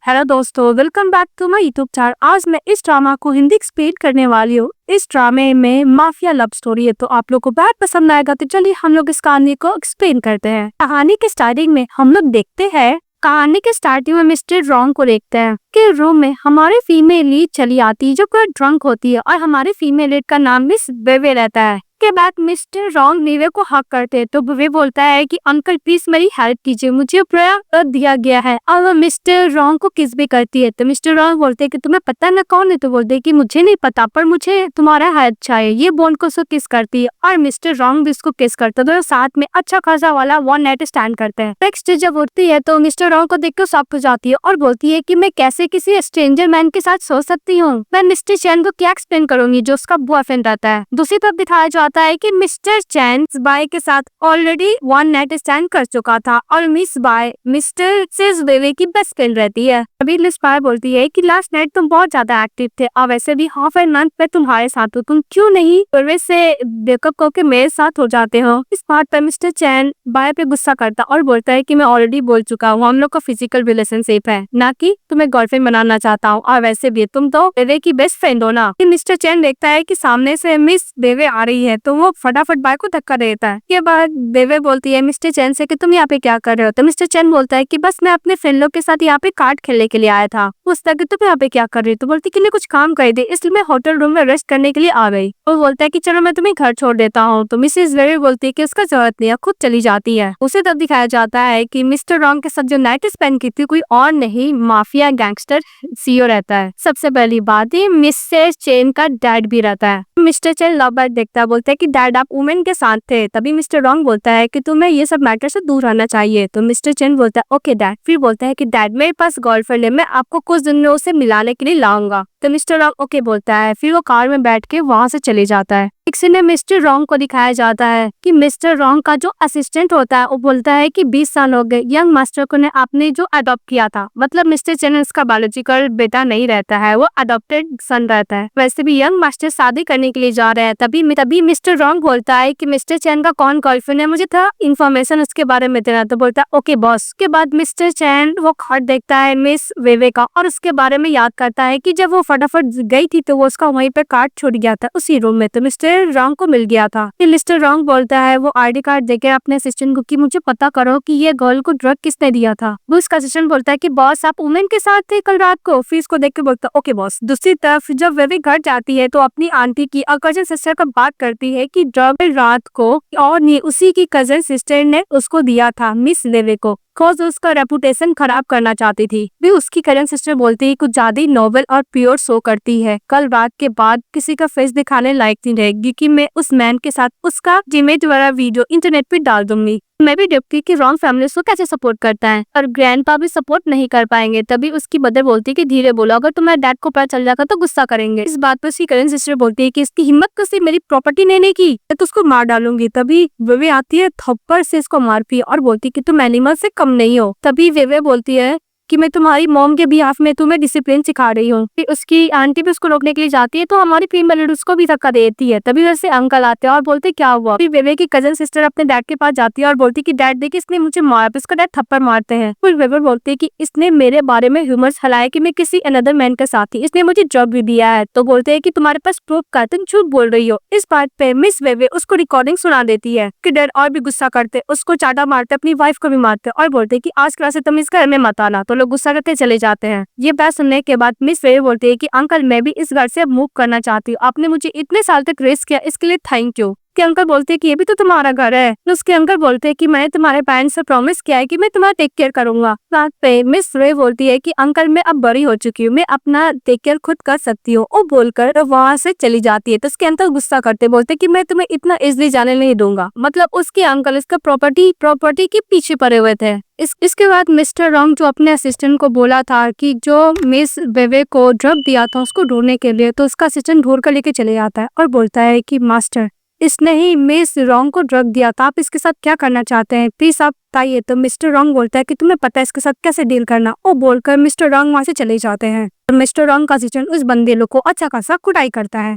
Hello दोस्तों, welcome back to my YouTube channel. आज मैं इस ड्रामा को हिंदी एक्सप्लेन करने वाली हूँ। इस ड्रामे में माफिया लव स्टोरी है, तो आप लोग को बहुत पसंद आएगा। तो चलिए हम लोग इस कहानी को एक्सप्लेन करते हैं। कहानी के स्टार्टिंग में हम लोग देखते हैं, कहानी के स्टार्टिंग में मिस्टर रॉन्ग को देखते हैं कि रूम में हमारी फीमेल लीड चली आती है जो पूरा ड्रंक होती है, और हमारी फीमेल लीड का नाम मिस वेवे रहता है। के बाद मिस्टर रॉन्ग वेवे को हक करते हैं, तो वेवे बोलता है कि अंकल प्लीज मेरी हेल्प कीजिए, मुझे प्रयाग दिया गया है। और वो मिस्टर रॉन्ग को किस भी करती है, तो मिस्टर रॉन्ग बोलते हैं कि तुम्हें पता ना कौन है, तो बोलते हैं कि मुझे नहीं पता पर मुझे तुम्हारा हेल्प चाहिए। ये बोल को उसको किस करती है और मिस्टर रॉन्ग भी उसको किस करता है। तो साथ में अच्छा खासा वाला वन नाइट स्टैंड करते हैं। नेक्स्ट जब उठती है तो मिस्टर रॉन्ग को देखकर सब हो जाती है और बोलती है कि मैं कैसे किसी स्ट्रेंजर मैन के साथ सो सकती हूँ। मैं मिस्टर चैन को क्या एक्सप्लेन करूंगी जो उसका बॉयफ्रेंड रहता है। दूसरी तरफ दिखाया जाता है कि मिस्टर चैन बाय के साथ ऑलरेडी वन नाइट स्टैंड कर चुका था और मिस बाय मिस्टर सिस वेवे की बेस्ट फ्रेंड रहती है। अभी मिस बाय बोलती है कि लास्ट नाइट तुम बहुत ज्यादा एक्टिव थे और वैसे भी हाफ एन मंथ में तुम्हारे साथ हो, तुम क्यों नहीं वेवे से ब्रेकअप करके मेरे साथ हो जाते हो। इस बात पर मिस्टर चैन बाय पे गुस्सा करता और बोलता है कि मैं ऑलरेडी बोल चुका हूँ, हम लोग का फिजिकल रिलेशनशिप है, ना कि तुम्हें गर्लफ्रेंड बनाना चाहता हूँ, और वैसे भी तुम तो वेवे की बेस्ट फ्रेंड हो ना। मिस्टर चैन देखता है कि सामने से मिस वेवे आ रही है, तो वो फटाफट बाय को धक्का देता है। के बाद वेवे बोलती है मिस्टर चैन से कि तुम यहाँ पे क्या कर रहे हो, तो मिस्टर चैन बोलता है कि बस मैं अपने फ्रेंड लोग के साथ यहाँ पे कार्ड खेलने के लिए आया था। पूछता है कि तुम यहाँ पे क्या कर रही हो, तो बोलती कि मैं कुछ काम कर दी इसलिए मैं होटल रूम में रेस्ट करने के लिए आ गई। वो बोलता है कि चलो मैं तुम्हें घर छोड़ देता हूँ, तो मिसेस वेवे बोलती है कि उसका जरूरत नहीं है, खुद चली जाती है। उसे तब दिखाया जाता है कि मिस्टर रॉन्ग के साथ जो नाइट स्पेंड की थी कोई और नहीं माफिया गैंगस्टर सीओ रहता है। सबसे पहली बात ही मिसेस चैन का डैड भी रहता है। मिस्टर चैन लव बर्ड देखता है, बोलता है कि डैड आप वुमेन के साथ थे। तभी मिस्टर रॉन्ग बोलता है कि तुम्हें ये सब मैटर से दूर रहना चाहिए। तो मिस्टर चैन बोलता है ओके डैड। फिर बोलता है कि डैड मेरे पास गर्लफ्रेंड है, मैं आपको कुछ दिनों से मिलाने के लिए लाऊंगा। तो मिस्टर रॉन्ग ओके बोलता है। फिर वो कार में बैठ के वहां से चले जाता है। एक सीन में मिस्टर रॉन्ग को दिखाया जाता है कि मिस्टर रॉन्ग का जो असिस्टेंट होता है वो बोलता है कि 20 साल हो गए यंग मास्टर को ने आपने जो अडॉप्ट किया था, मतलब मिस्टर चैन उसका बायोलॉजिकल बेटा नहीं रहता है, वो अडॉप्टेड सन रहता है। वैसे भी यंग मास्टर शादी करने के लिए जा रहे हैं। तभी मिस्टर रॉन्ग बोलता है कि मिस्टर चैन का कौन गर्लफ्रेंड है, मुझे था इन्फॉर्मेशन उसके बारे में देना। तो बोलता है ओके बॉस। के बाद मिस्टर चैन वो कार्ड देखता है मिस वेवे का और उसके बारे में याद करता है कि जब वो फटाफट गई थी तो वो उसका वहीं पे कार्ड छूट गया था उसी रूम में, तो मिस्टर रॉन्ग को मिल गया था। फिर मिस्टर रॉन्ग बोलता है वो आईडी कार्ड देके अपने असिस्टेंट को कि मुझे पता करो कि ये गर्ल को ड्रग किसने दिया था। वो उसका असिस्टेंट बोलता है कि बॉस आप वुमेन के साथ थे कल रात को। फिर इसको देख के बोलता है ओके बॉस। दूसरी तरफ जब वेवे घर जाती है तो अपनी आंटी की और कजन सिस्टर का बात करती है कि ड्रग रात को और नहीं उसी की कजन सिस्टर ने उसको दिया था मिस वेवे को, बिकॉज उसका रेपुटेशन खराब करना चाहती थी। भी उसकी कजन सिस्टर बोलती है कुछ ज्यादा नोबल और प्योर शो करती है, कल रात के बाद किसी का फेस दिखाने लायक नहीं रहेगी कि मैं उस मैन के साथ उसका जिमेज वाला वीडियो इंटरनेट पे डाल दूंगी। मैं भी देखती कि रॉन्ग फैमिली उसको कैसे सपोर्ट करता है और ग्रैंडपा भी सपोर्ट नहीं कर पाएंगे। तभी उसकी मदर बोलती है कि धीरे बोलो, अगर तुम्हारे डैड को पता चल जाएगा तो गुस्सा करेंगे। इस बात पर उसकी कजन सिस्टर बोलती है कि इसकी हिम्मत कैसे मेरी प्रॉपर्टी लेने की, तो उसको मार डालूंगी। तभी वेवे आती है, थप्पड़ से इसको मारती है और बोलती कि तुम एनिमल से कम नहीं हो। तभी वेवे बोलती है कि मैं तुम्हारी मॉम के बिहाफ में तुम्हें डिसिप्लिन सिखा रही हूँ। फिर उसकी आंटी भी उसको रोकने के लिए जाती है तो हमारी फीमेल उसको भी धक्का देती है। तभी वैसे अंकल आते हैं और बोलते क्या हुआ। फिर वेवे की कजन सिस्टर अपने डैड के पास जाती है और बोलती कि डैड देखिए इसने मुझे मारा। इसका डैड थप्पड़ मारते हैं। फिर वेवे बोलती है कि इसने मेरे बारे में ह्यूमर्स फैलाया कि मैं किसी अनदर मैन के साथ थी, इसने मुझे ड्रग भी दिया है। तो बोलते है कि तुम्हारे पास प्रूफ का, तुम झूठ बोल रही हो। इस बात पे मिस वेवे उसको रिकॉर्डिंग सुना देती है कि डैड और भी गुस्सा करते, उसको चाटा मारते, अपनी वाइफ को भी मारते और बोलते कि आज क्लास से तुम इस घर में मत आना। तो लोग गुस्सा करके चले जाते हैं। ये बात सुनने के बाद मिस वेवे बोलती है कि अंकल मैं भी इस घर से अब मूव करना चाहती हूँ, आपने मुझे इतने साल तक रेस किया इसके लिए थैंक यू। के अंकल बोलते हैं कि ये भी तो तुम्हारा घर है। तो उसके अंकल बोलते हैं कि मैंने तुम्हारे पेरेंट्स से प्रॉमिस किया है कि मैं तुम्हारा टेक केयर करूंगा। साथ पे मिस वेवे बोलती है कि अंकल मैं अब बड़ी हो चुकी हूँ, मैं अपना टेक केयर खुद कर सकती हूँ। वो बोलकर वहाँ से चली जाती है। तो उसके अंकल गुस्सा करते बोलते कि मैं तुम्हें इतना इजिली जाने नहीं दूंगा। मतलब उसके अंकल इसका प्रॉपर्टी के पीछे पड़े हुए थे। इसके बाद मिस्टर रॉन्ग जो अपने असिस्टेंट को बोला था कि जो मिस वेवे को ड्रग दिया था उसको ढूंढने के लिए, तो उसका असिस्टेंट ढूंढ कर लेके चले जाता है और बोलता है कि मास्टर इसने ही मिस रॉन्ग को ड्रग दिया था, आप इसके साथ क्या करना चाहते हैं प्लीज आप बताइए। तो मिस्टर रॉन्ग बोलता है कि तुम्हें पता है इसके साथ कैसे डील करना। वो बोलकर मिस्टर रॉन्ग वहाँ से चले जाते हैं। मिस्टर रॉन्ग का असिस्टेंट उस बंदे लोग को अच्छा खासा कुटाई करता है।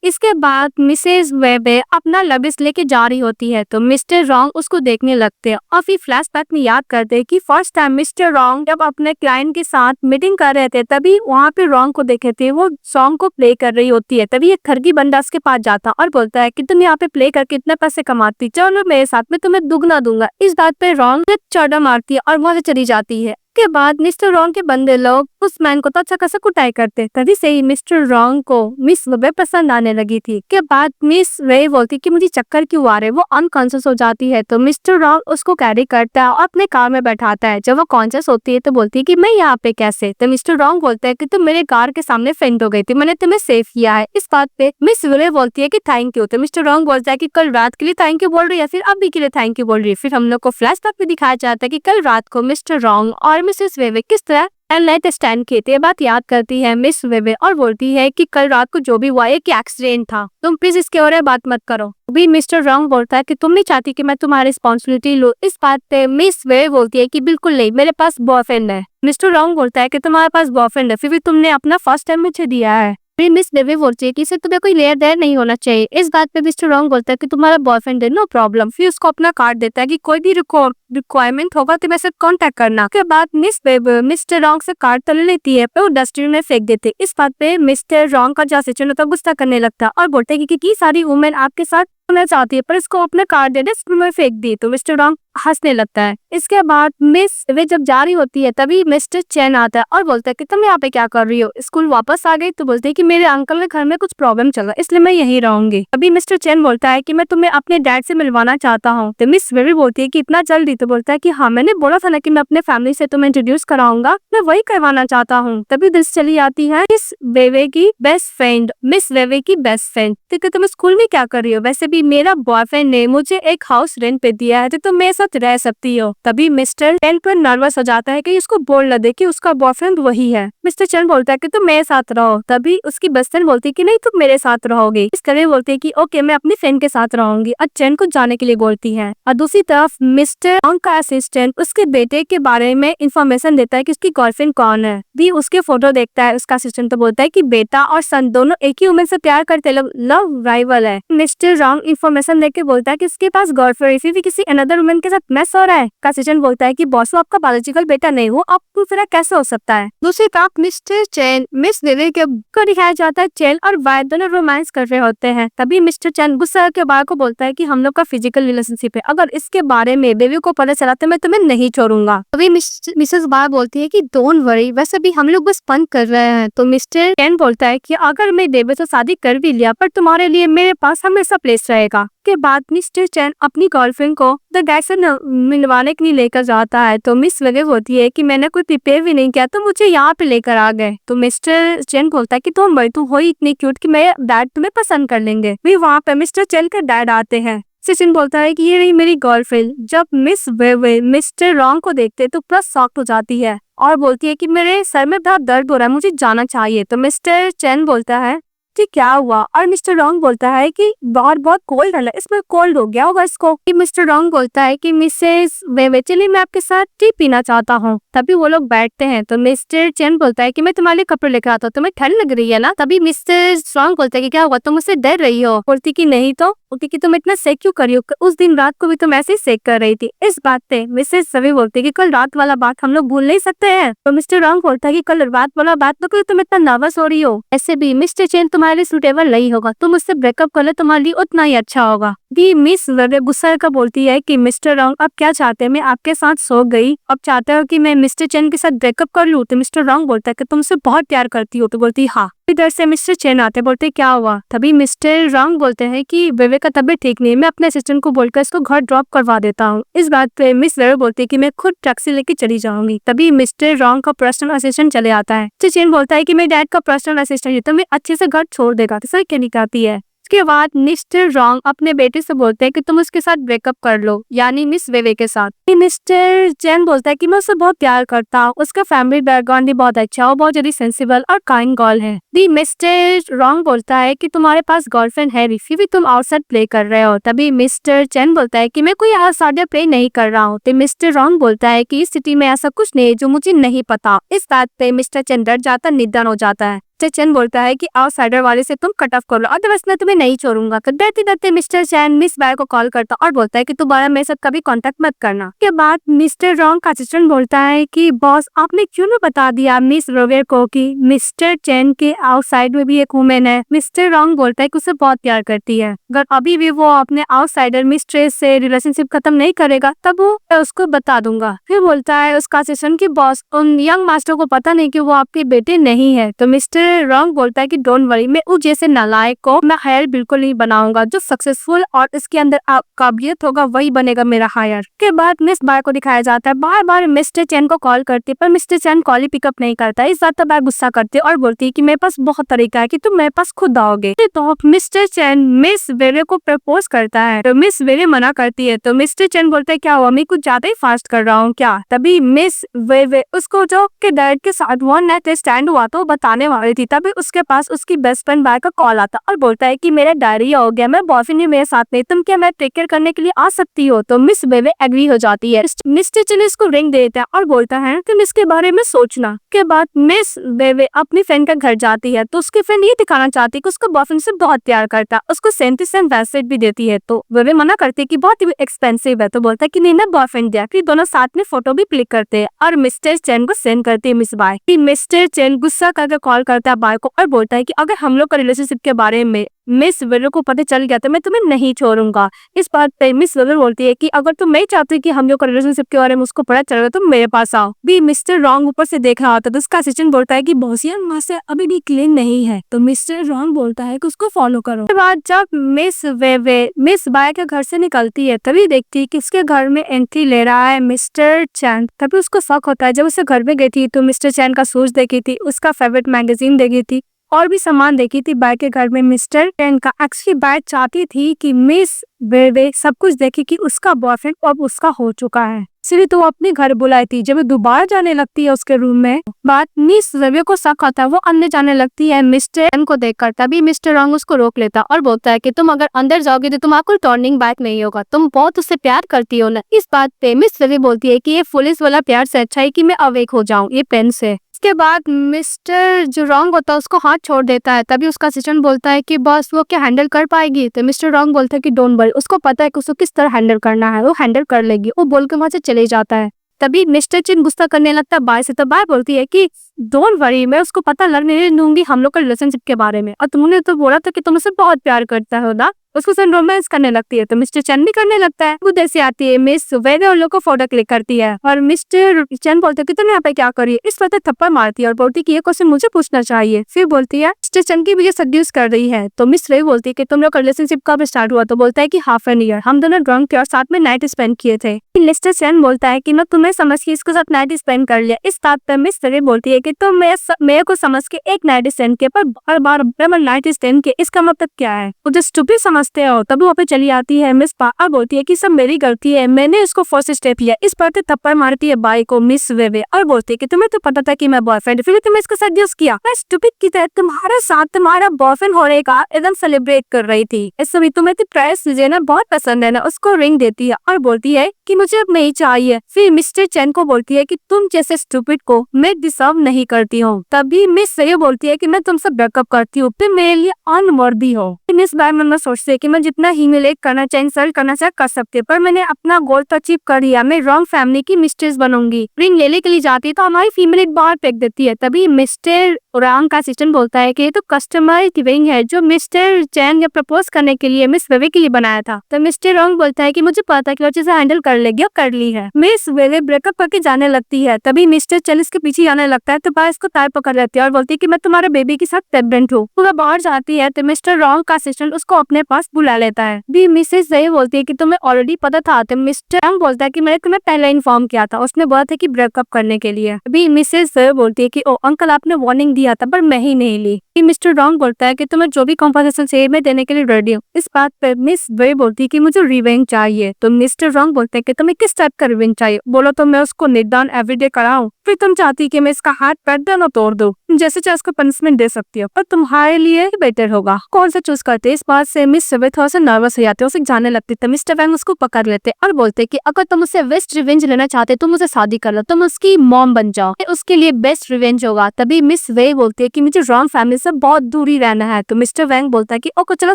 इसके बाद मिसेस वेबे अपना लबिस लेके जा रही होती है तो मिस्टर रॉन्ग उसको देखने लगते हैं और फिर फ्लैशबैक में याद करते हैं कि फर्स्ट टाइम मिस्टर रॉन्ग जब अपने क्लाइंट के साथ मीटिंग कर रहे थे तभी वहाँ पे रॉन्ग को देखे थे, वो सॉन्ग को प्ले कर रही होती है। तभी एक ठगी बंदा उसके पास जाता और बोलता है कि तुम यहाँ पे प्ले करके इतने पैसे कमाती, चलो मेरे साथ में तुम्हें दुगना दूंगा। इस बात पे रॉन्ग चौड़ा मारती है और वहाँ से चली जाती है। के बाद मिस्टर रॉन्ग के बंदे लोग उस मैन को तो अच्छा खासा कुटाई करते। तभी से ही मिस्टर रॉन्ग को मिस वेबे पसंद आने लगी थी। के बाद मिस वे बोलती कि मुझे चक्कर क्यों आ रहे, वो अनकॉन्शियस हो जाती है तो मिस्टर रॉन्ग उसको कैरी करता है और अपने कार में बैठाता है। जब वो कॉन्शियस होती है तो बोलती है कि मैं यहाँ पे कैसे, तो मिस्टर रॉन्ग बोलता है कि तुम मेरे कार के सामने फेंट हो गई थी, मैंने तुम्हें सेव किया है। इस बात पे मिस वे बोलती है कि थैंक यू, तो मिस्टर रॉन्ग बोलता है कि कल रात के लिए थैंक यू बोल रही है या फिर अभी के लिए थैंक यू बोल रही है। फिर हम लोग को फ्लैशबैक में दिखाया जाता है कि कल रात को मिस्टर रॉन्ग और मिसेस वेबे किस तरह लाइट स्टैंड किए थे। बात याद करती है मिस वेबे और बोलती है कि कल रात को जो भी हुआ एक एक्सीडेंट था, तुम प्लीज इसके और बात मत करो। अभी मिस्टर रॉन्ग बोलता है कि तुम नहीं चाहती कि मैं तुम्हारी रिस्पॉन्सिबिलिटी लूं। इस बात पे मिस वेबे बोलती है कि बिल्कुल नहीं, मेरे पास बॉयफ्रेंड है। मिस्टर रॉन्ग बोलता है कि तुम्हारे पास बॉयफ्रेंड है फिर भी तुमने अपना फर्स्ट टाइम मुझे दिया है। फिर मिस वेबे बोलती है कि इसे तुम्हें कोई लेयर देयर नहीं होना चाहिए। इस बात पे मिस्टर रॉन्ग बोलता है कि तुम्हारा बॉयफ्रेंड है, नो प्रॉब्लम। फिर उसको अपना कार्ड देता है कि कोई भी रिक्वायरमेंट होगा तो मेरे से कांटेक्ट करना। उसके बाद मिस वेबे मिस्टर रॉन्ग से कार्ड तले लेती है पर वो डस्टबिन में फेंक देते। इस बात पे मिस्टर रॉन्ग का जो असिस्टेंट होता है गुस्सा करने लगता है और बोलते हैं कि सारी वुमेन आपके साथ होना चाहती है पर इसको अपने कार्ड दे डस्टबिन में फेंक दी। तो मिस्टर रॉन्ग हंसने लगता है। इसके बाद मिस वे जब जा रही होती है तभी मिस्टर चैन आता है और बोलता है कि तुम यहाँ पे क्या कर रही हो, स्कूल वापस आ गई। तो बोलते है कि मेरे अंकल के घर में कुछ प्रॉब्लम चला इसलिए मैं यहीं रहूंगी। अभी मिस्टर चैन बोलता है कि मैं तुम्हें अपने डैड से मिलवाना चाहता हूँ। तो मिस वे भी बोलती है कि इतना जल्दी, तो बोलता है कि हाँ मैंने बोला था ना कि मैं अपने फैमिली से तुम्हें इंट्रोड्यूस कराऊंगा, मैं वही करवाना चाहता हूँ। तभी दिल चली आती है मिस वेवे की बेस्ट फ्रेंड, मिस वेवे की बेस्ट फ्रेंड। तो तुम स्कूल में क्या कर रही हो, वैसे भी मेरा बॉयफ्रेंड ने मुझे एक हाउस रेंट पे दिया है तो तुम मेरे साथ रह सकती हो। तभी मिस्टर चैन पर नर्वस हो जाता है कि उसको बोल न दे कि उसका बॉयफ्रेंड वही है। मिस्टर चैन बोलता है कि तुम मेरे साथ रहो। तभी उसकी बेस्ट फ्रेंड बोलती है कि नहीं तुम मेरे साथ रहोगे। इस तरह बोलती है कि ओके मैं अपनी फ्रेंड के साथ रहूंगी और चैन को जाने के लिए बोलती है। और दूसरी तरफ मिस्टर रॉन्ग का असिस्टेंट उसके बेटे के बारे में इंफॉर्मेशन देता है कि उसकी गर्लफ्रेंड कौन है। भी उसके फोटो देखता है उसका असिस्टेंट तो बोलता है कि बेटा और सन दोनों एक ही वुमन से प्यार करते, लव राइवल है। मिस्टर रॉन्ग इंफॉर्मेशन देके बोलता है कि उसके पास गर्लफ्रेंड इसी किसी अनदर वुमन के साथ मैस हो रहा है। असिस्टेंट बोलता है कि बॉस वो आपका बायोलॉजिकल बेटा नहीं, वो आपको फिर कैसे हो सकता है। दूसरी तरफ मिस्टर चैन मिस वेवे के को दिखाया जाता है चैन और वाई दोनों रोमांस कर रहे होते हैं। तभी मिस्टर चैन गुस्सा के बार को बोलता है कि हम लोग का फिजिकल रिलेशनशिप है, अगर इसके बारे में बेबी को पता चला तो मैं तुम्हें नहीं छोड़ूंगा। तभी मिसेस बार बोलती है कि डोंट वरी, वैसे भी हम लोग बस फन कर रहे हैं। तो मिस्टर चैन बोलता है कि अगर मैं बेबी से शादी कर भी लिया पर तुम्हारे लिए मेरे पास हमेशा प्लेस रहेगा। के बाद मिस्टर चैन अपनी गर्लफ्रेंड को द गाय से मिलवाने के लिए लेकर जाता है। तो मिस वेवे होती है कि मैंने कोई प्रिपेयर भी नहीं किया तो मुझे यहाँ पे लेकर आ गए। तो मिस्टर चैन बोलता है कि तुम हो इतनी क्यूट कि मेरे डैड तुम्हें पसंद कर लेंगे। भी वहाँ पे मिस्टर चैन के डैड आते हैं। सचिन बोलता है कि ये रही मेरी गर्लफ्रेंड। जब मिस वेवे मिस्टर रॉन्ग को देखते तो पूरा शॉक्ड हो जाती है और बोलती है कि मेरे सर में बहुत दर्द हो रहा है, मुझे जाना चाहिए। तो मिस्टर चैन बोलता है कि क्या हुआ, और मिस्टर रॉन्ग बोलता है कि बाहर बहुत कोल्ड है, इसमें कोल्ड हो गया होगा इसको। मिस्टर रॉन्ग बोलता है कि मिसेस वेवे चलिए मैं आपके साथ टी पीना चाहता हूँ। तभी वो लोग बैठते हैं। तो मिस्टर चैन बोलता है कि मैं तुम्हारे लिए कपड़े लेकर आता हूँ, तुम्हें ठंड लग रही है ना। तभी मिस्टर रॉन्ग बोलता है कि क्या हुआ, तुम मुझसे डर रही हो। बोलती कि नहीं तो। बोलती कि तुम इतना सेक क्यों कर रही हो, उस दिन रात को भी तुम ऐसे ही सेक कर रही थी। इस बात पे मिसेस वेवे बोलती है कि कल रात वाला बात हम लोग भूल नहीं सकते हैं। तो मिस्टर रॉन्ग बोलता है कि कल रात वाला बात तो क्यों तुम इतना नर्वस हो रही हो, ऐसे भी मिस्टर चैन तुम्हारे लिए सुटेबल नहीं होगा, तुम उससे ब्रेकअप कर ले, तुम्हारे लिए उतना ही अच्छा होगा। दी मिस वेवे गुस्सा कर बोलती है कि मिस्टर रॉन्ग अब क्या चाहते हैं, मैं आपके साथ सो गई, अब चाहते हो कि मैं मिस्टर चैन के साथ ब्रेकअप कर लूं। तो मिस्टर रॉन्ग बोलता है कि तुमसे बहुत प्यार करती हो। तो बोलती हाँ। इधर से मिस्टर चैन आते बोलते क्या हुआ। तभी मिस्टर रॉन्ग बोलते हैं कि वेवे का तबीयत ठीक नहीं है, मैं अपने असिस्टेंट को बोलकर इसको घर ड्रॉप करवा देता हूँ। इस बात पे मिस वेवे बोलती है कि मैं खुद टैक्सी लेके चली जाऊंगी। तभी मिस्टर रॉन्ग का पर्सनल असिस्टेंट चले आता है। चैन बोलता है कि मेरे डैड का पर्सनल असिस्टेंट है तो मैं अच्छे से घर छोड़ देगा। तो सर क्या निकालती है इसके बाद मिस्टर रॉन्ग अपने बेटे से बोलते हैं कि तुम उसके साथ ब्रेकअप कर लो, यानी मिस वेवे के साथ। मिस्टर चैन बोलता है कि मैं उससे बहुत प्यार करता हूँ, उसका फैमिली बैकग्राउंड भी बहुत अच्छा है, बहुत जल्दी सेंसिबल और काइंड गर्ल है। दी मिस्टर रॉन्ग बोलता है कि तुम्हारे पास गर्लफ्रेंड है, फिर भी तुम आउटसाइड प्ले कर रहे हो। तभी मिस्टर चैन बोलता है कि मैं कोई आउटसाइडर प्ले नहीं कर रहा हूँ। तो मिस्टर रॉन्ग बोलता है कि इस सिटी में ऐसा कुछ नहीं है जो मुझे नहीं पता। इस बात पे मिस्टर चैन डर जाता, निधन हो जाता है। मिस्टर चैन बोलता है कि आउटसाइडर वाले से तुम कट ऑफ कर लो, अदरवाइज मैं तुम्हें नहीं छोड़ूंगा। तो डरते डरते मिस्टर चैन मिस बाय को कॉल करता और बोलता है कि दोबारा मेरे साथ कभी कांटेक्ट मत करना। के बाद मिस्टर रॉन्ग का असिस्टेंट बोलता है कि बॉस आपने क्यों न बता दिया मिस रोवेर को कि मिस्टर चैन के आउटसाइड में भी एक वुमेन है। मिस्टर रॉन्ग बोलता है कि उसे बहुत प्यार करती है, अगर अभी भी वो अपने आउटसाइडर मिस्ट्रेस से रिलेशनशिप खत्म नहीं करेगा तब वो उसको बता दूंगा। फिर बोलता है उसका असिस्टेंट की बॉस उन यंग मास्टर को पता नहीं कि वो आपके बेटे नहीं है। तो मिस्टर रॉन्ग बोलता है कि डोंट वरी, मैं उस जैसे नालायक को मैं हायर बिल्कुल नहीं बनाऊंगा, जो सक्सेसफुल और इसके अंदर काबिलियत होगा वही बनेगा मेरा हायर। के बाद मिस बाय को दिखाया जाता है बार बार मिस्टर चैन को कॉल करती, पर मिस्टर चैन कॉल ही पिकअप नहीं करता। इस बात पर बार गुस्सा करती और बोलती है कि मेरे पास बहुत तरीका है कि तुम मेरे पास खुद आओगे। तो मिस्टर चैन मिस वेरे को प्रपोज करता है, तो मिस वेरे मना करती है। तो मिस्टर चैन बोलता है क्या हुआ, मैं कुछ ज्यादा ही फास्ट कर रहा हूँ क्या। तभी मिस वेरे उसको जो के डैड के साथ वन नाइट स्टैंड हुआ तो बताने वाली थी, तभी उसके पास उसकी बेस्ट फ्रेंड बाय का कॉल आता और बोलता है कि मेरा डायरिया हो गया, मैं बॉयफ्रेंड भी मेरे साथ नहीं, तुम क्या मैं टेक केयर करने के लिए आ सकती हो। तो मिस वेवे एग्री हो जाती है। मिस्टर चैन इसको रिंग देता है और बोलता है तुम इसके बारे में सोचना। के बाद मिस वेवे अपनी फ्रेंड का घर जाती है, तो उसकी फ्रेंड ये दिखाना चाहती है कि उसको बॉयफ्रेंड से बहुत प्यार करता है, उसको सेंटी सेंट ब्रेसलेट भी देती है। तो वेवे मना करती है कि बहुत एक्सपेंसिव है, तो बोलता है कि नहीं ना बॉयफ्रेंड दिया। फिर दोनों साथ में फोटो भी क्लिक करते हैं और मिस्टर चैन को सेंड करती है मिस बाय। मिस्टर चैन गुस्सा करके कॉल करता है बाय को और बोलता है कि अगर हम लोग का रिलेशनशिप के बारे में मिस वेलर को पता चल गया तो मैं तुम्हें नहीं छोड़ूंगा। इस बात पे मिस वेलर बोलती है कि अगर तुम नहीं चाहते कि हम लोग का रिलेशनशिप के बारे में उसको पता चल गया तो मेरे पास आओ। भी मिस्टर रॉन्ग ऊपर से देख रहा होता है तो उसका असिस्टेंट बोलता है कि बॉसियन माँ से अभी भी क्लीन नहीं है। तो मिस्टर रॉन्ग बोलता है कि उसको फॉलो करो। उसके बाद जब मिस वेवे मिस बाय के घर से निकलती है तभी देखती है कि इसके घर में एंट्री ले रहा है मिस्टर चैन। तभी उसको शक होता है। जब उसे घर में गई थी तो मिस्टर चैन का शूज देखी थी, उसका फेवरेट मैगजीन देखी थी और भी सामान देखी थी बाय के घर में मिस्टर चैन का। एक्चुअली बाय चाहती थी कि मिस वेवे सब कुछ देखे कि उसका बॉयफ्रेंड अब उसका हो चुका है, इसलिए तो वो अपने घर बुलाई थी। जब वो दोबारा जाने लगती है उसके रूम में, बात मिस वेवे को शक आता है, वो अंदर जाने लगती है मिस्टर चैन को देखकर। तभी मिस्टर रॉन्ग उसको रोक लेता और बोलता है कि तुम अगर अंदर जाओगे तो तुम्हारा कोई टर्निंग बैक नहीं होगा, तुम बहुत उससे प्यार करती हो ना। इस बात पे मिस वेवे बोलती है कि ये पुलिस वाला प्यार से अच्छा है कि मैं अवेक हो जाऊं ये पेन से। इसके बाद मिस्टर जो रॉन्ग होता है उसको हाथ छोड़ देता है। तभी उसका असिस्टेंट बोलता है कि बॉस वो क्या हैंडल कर पाएगी। तो मिस्टर रॉन्ग बोलता है कि डोंट वरी, उसको पता है कि उसको किस तरह हैंडल करना है, वो हैंडल कर लेगी। वो बोल के वहां से चले जाता है। तभी मिस्टर चैन गुस्सा करने लगता है बाय से। तो बाय बोलती है कि डोंट वरी, मैं उसको पता लगने दूंगी हम लोग का रिलेशनशिप के बारे में, और तुमने तो बोला था कि तुम उसे बहुत प्यार करता हो ना। उसको सन रोमांस करने लगती है तो मिस्टर चैन भी करने लगता है। उधर से आती है मिस वेवे और लोग को फोटो क्लिक करती है और मिस्टर चैन बोलते है कि तुम यहाँ पे क्या करिए। इस पर थप्पड़ मारती है और बोलती है कि ये क्वेश्चन मुझे पूछना चाहिए। फिर बोलती है मिस्टर चैन की मुझे सड्यूस कर रही है। तो मिस वेवे बोलती है कि तुम लोग का रिलेशनशिप कब स्टार्ट हुआ। तो बोलता है कि हाफ एन ईयर, हम दोनों ड्रंक थे और साथ में नाइट स्पेंड किए थे। मिस्टर चैन बोलता है कि मैं तुम्हें समझ के इसके साथ नाइट स्पेंड कर लिया। इस बात पर मिस वेवे बोलती है कि तुम मेरे को समझ के एक नाइट स्पेंड के पर बार बार नाइट स्पेंड के, इसका मतलब क्या है, मुझे स्टूपिड समझते हो। तभी वहाँ पे चली आती है मिस और बोलती है कि सब मेरी गलती है, मैंने इसको फर्स्ट स्टेप लिया। इस पर थप्पड़ मारती है बाई को मिस वेवे और बोलती है कि तुम्हें तो पता था कि मैं बॉयफ्रेंड, फिर तुमने इसको सजेस्ट किया। मैं स्टूपिड की तरह तुम्हारे साथ तुम्हारा बॉयफ्रेंड होने का एकदम सेलिब्रेट कर रही थी। इस समय तुम्हें तो प्राइस ना बहुत पसंद है ना। उसको रिंग देती है और बोलती है कि मुझे अब नहीं चाहिए। फिर मिस्टर चैन को बोलती है कि तुम जैसे स्टूपिड को मैं डिजर्व नहीं करती हूँ। तभी मिस वेवे बोलती है कि मैं तुमसे ब्रेकअप करती हूँ, फिर मेरे लिए अनवर्दी हो। मिस बाय मन में सोचती है कि मैं जितना ह्यूमिलेट करना चाहिए, इंसल्ट करना चाहिए कर सकती है, पर मैंने अपना गोल तो अचीव कर लिया, मैं रॉन्ग फैमिली की मिस्ट्रेस बनूंगी। रिंग लेने के लिए जाती है तो हमारी फीमेल बाहर फेंक देती है। तभी मिस्टर रॉन्ग का असिस्टेंट बोलता है कि ये तो कस्टमर रिंग है जो मिस्टर चैन ने प्रपोज करने के लिए मिस वेवे के लिए बनाया था। तो मिस्टर रॉन्ग बोलता है कि मुझे पता है कि वो चीजें हैंडल कर लेगी और कर ली है। मिस वेवे ब्रेकअप करके जाने लगती है। तभी मिस्टर चैन इसके पीछे जाने लगता है तो बाय इसको तार पकड़ लेती है और बोलती है कि मैं तुम्हारे बेबी के साथ प्रेग्नेंट हूँ। वो बाहर जाती है तो मिस्टर रॉन्ग का असिस्टेंट उसको अपने पास बुला लेता है। भी मिसेस वेवे बोलती है कि तुम्हें ऑलरेडी पता था। तो मिस्टर रॉन्ग बोलता है कि मैंने तुम्हें पहले इन्फॉर्म किया था, उसने बोला था कि ब्रेकअप करने के लिए। अभी मिसेस वेवे बोलती है कि ओ अंकल आपने वार्निंग दिया था पर मैं ही नहीं ली। मिस्टर रॉन्ग बोलता है कि तुम्हें जो भी कॉम्पनसेशन चाहिए मैं देने के लिए रेडी हूँ। इस बात पे मिस वे बोलती है कि मुझे रिवेंज चाहिए। तो मिस्टर रॉन्ग बोलते हैं कि तुम्हें किस टाइप का रिवेंज चाहिए, बोलो तो मैं उसको निट डाउन एवरीडे कराऊं, फिर तुम चाहती कि मैं इसका हाथ पैर दोनों तोड़ दूं, जैसे चाहे उसको पनिशमेंट दे सकती हो, पर तुम्हारे लिए बेटर होगा। कौन सा चूज करते? इस बात से मिस वे थोड़ा सा नर्वस हो जाते, उसे जाने लगती। तो मिस्टर वैंग उसको पकड़ लेते और बोलते कि अगर तुम उससे बेस्ट रिवेंज लेना चाहते तुम उसे शादी कर लो, तुम उसकी मॉम बन जाओ, उसके लिए बेस्ट रिवेंज होगा। तभी मिस वे बोलती है कि मुझे रॉन्ग फैमिली से बहुत दूरी रहना है। तो मिस्टर वैंग बोलता है कि ओके चलो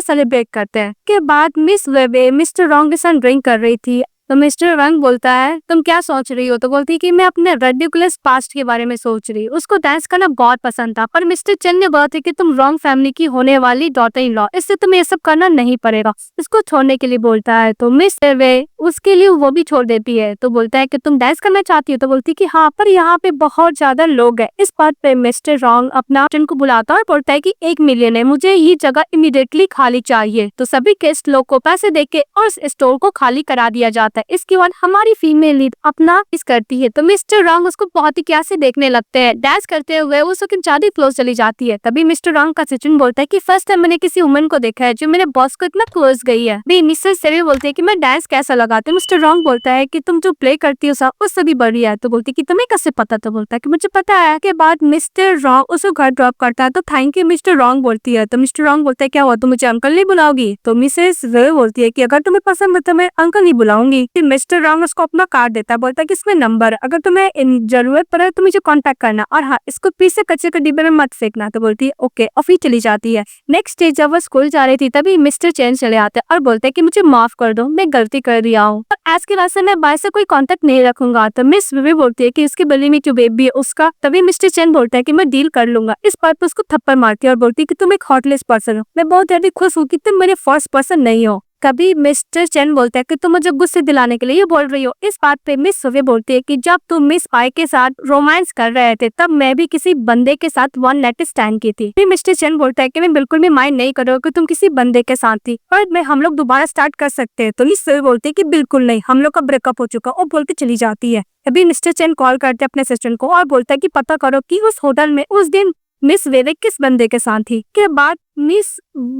सेलिब्रेट करते हैं। के बाद मिस वे मिस्टर रॉन्ग के साथ ड्रिंक कर रही थी। तो मिस्टर वैंग बोलता है तुम क्या सोच रही हो? तो बोलती है कि मैं अपने रेडिकुलस पास्ट के बारे में सोच रही हूँ। उसको डांस करना बहुत पसंद था, पर मिस्टर चेन ने बोला था कि तुम रॉन्ग फैमिली की होने वाली डॉटर इन लॉ, इससे तुम्हें ये सब करना नहीं पड़ेगा। इसको छोड़ने के लिए बोलता है। तो मिस वे उसके लिए वो भी छोड़ देती है। तो बोलता है कि तुम डांस करना चाहती हो? तो बोलती है कि हाँ, पर यहाँ पे बहुत ज्यादा लोग हैं। इस बात पे मिस्टर रॉन्ग अपना को बुलाता है और बोलता है कि 1 मिलियन है, मुझे ये जगह इमीडिएटली खाली चाहिए। तो सभी गेस्ट लोग को पैसे देके और इस स्टोर को खाली करा दिया जाता है। इसके बाद हमारी फीमेल लीड अपना किस करती है। तो मिस्टर रॉन्ग उसको बहुत ही प्यार से देखने लगते हैं। डांस करते हुए वो उसके ज्यादा क्लोज चली जाती है। तभी मिस्टर रॉन्ग का सचिन बोलता है कि फर्स्ट टाइम मैंने किसी वुमन को देखा है जो मेरे बॉस को इतना क्लोज गई है। भी मिसेस सेवी बोलते है कि मैं डांस कैसा लगाती हूँ। मिस्टर रॉन्ग बोलता है कि तुम जो प्ले करती हो सब उससे भी बढ़िया है। तो बोलती है कि तुम्हें कैसे पता? तो बोलता है कि मुझे पता है। के बाद मिस्टर रॉन्ग उसको घर ड्रॉप करता है। तो थैंक यू मिस्टर रॉन्ग बोलती है। तो मिस्टर रॉन्ग बोलता है क्या हुआ, तुम मुझे अंकल नहीं बुलाओगी? तो मिसेस वे बोलती है कि अगर तुम्हें पसंद है तो मैं अंकल नहीं बुलाऊंगी। फिर मिस्टर रॉन्ग उसको अपना कार्ड देता है, बोलता है कि इसमें नंबर, अगर तुम्हें जरूरत पड़े तो मुझे कांटेक्ट करना, और हाँ इसको पीछे कच्चे के डिब्बे में मत फेंकना। तो बोलती है ओके, और फिर चली जाती है। नेक्स्ट डे जब वो स्कूल जा रही थी तभी मिस्टर चेन चले आते और बोलते हैं कि मुझे माफ कर दो, मैं गलती कर रहा हूँ, आज के बाद से मैं बाय से कोई कांटेक्ट नहीं रखूंगा। तो मिस विवी बोलती है कि इसके बली में जो बेबी है उसका। तभी मिस्टर चेन बोलता है कि मैं डील कर लूंगा। इस बात पर उसको थप्पड़ मारती है और बोलती है कि तुम एक हॉटलेस पर्सन हो, मैं बहुत ज्यादा खुश हूँ कि तुम मेरे फर्स्ट पर्सन नहीं हो। कभी मिस्टर चेन बोलता है कि तुम मुझे गुस्से दिलाने के लिए ये बोल रही हो। इस बात पे मिस सुवे बोलती है कि जब तुम मिस पाई के साथ रोमांस कर रहे थे तब मैं भी किसी बंदे के साथ वन नाइट स्टैंड की थी। फिर मिस्टर चेन बोलता है कि मैं बिल्कुल भी माइंड नहीं कर रहा हूँ कि तुम किसी बंदे के साथ थी, और मैं हम लोग दोबारा स्टार्ट कर सकते हैं। तो मिस सुवे बोलती है कि बिल्कुल नहीं, हम लोग का ब्रेकअप हो चुका, और बोल के चली जाती है। अभी मिस्टर चेन कॉल करते अपने असिस्टेंट को और बोलता है कि पता करो कि उस होटल में उस दिन मिस वेवे किस बंदे के साथ थी। के बाद मिस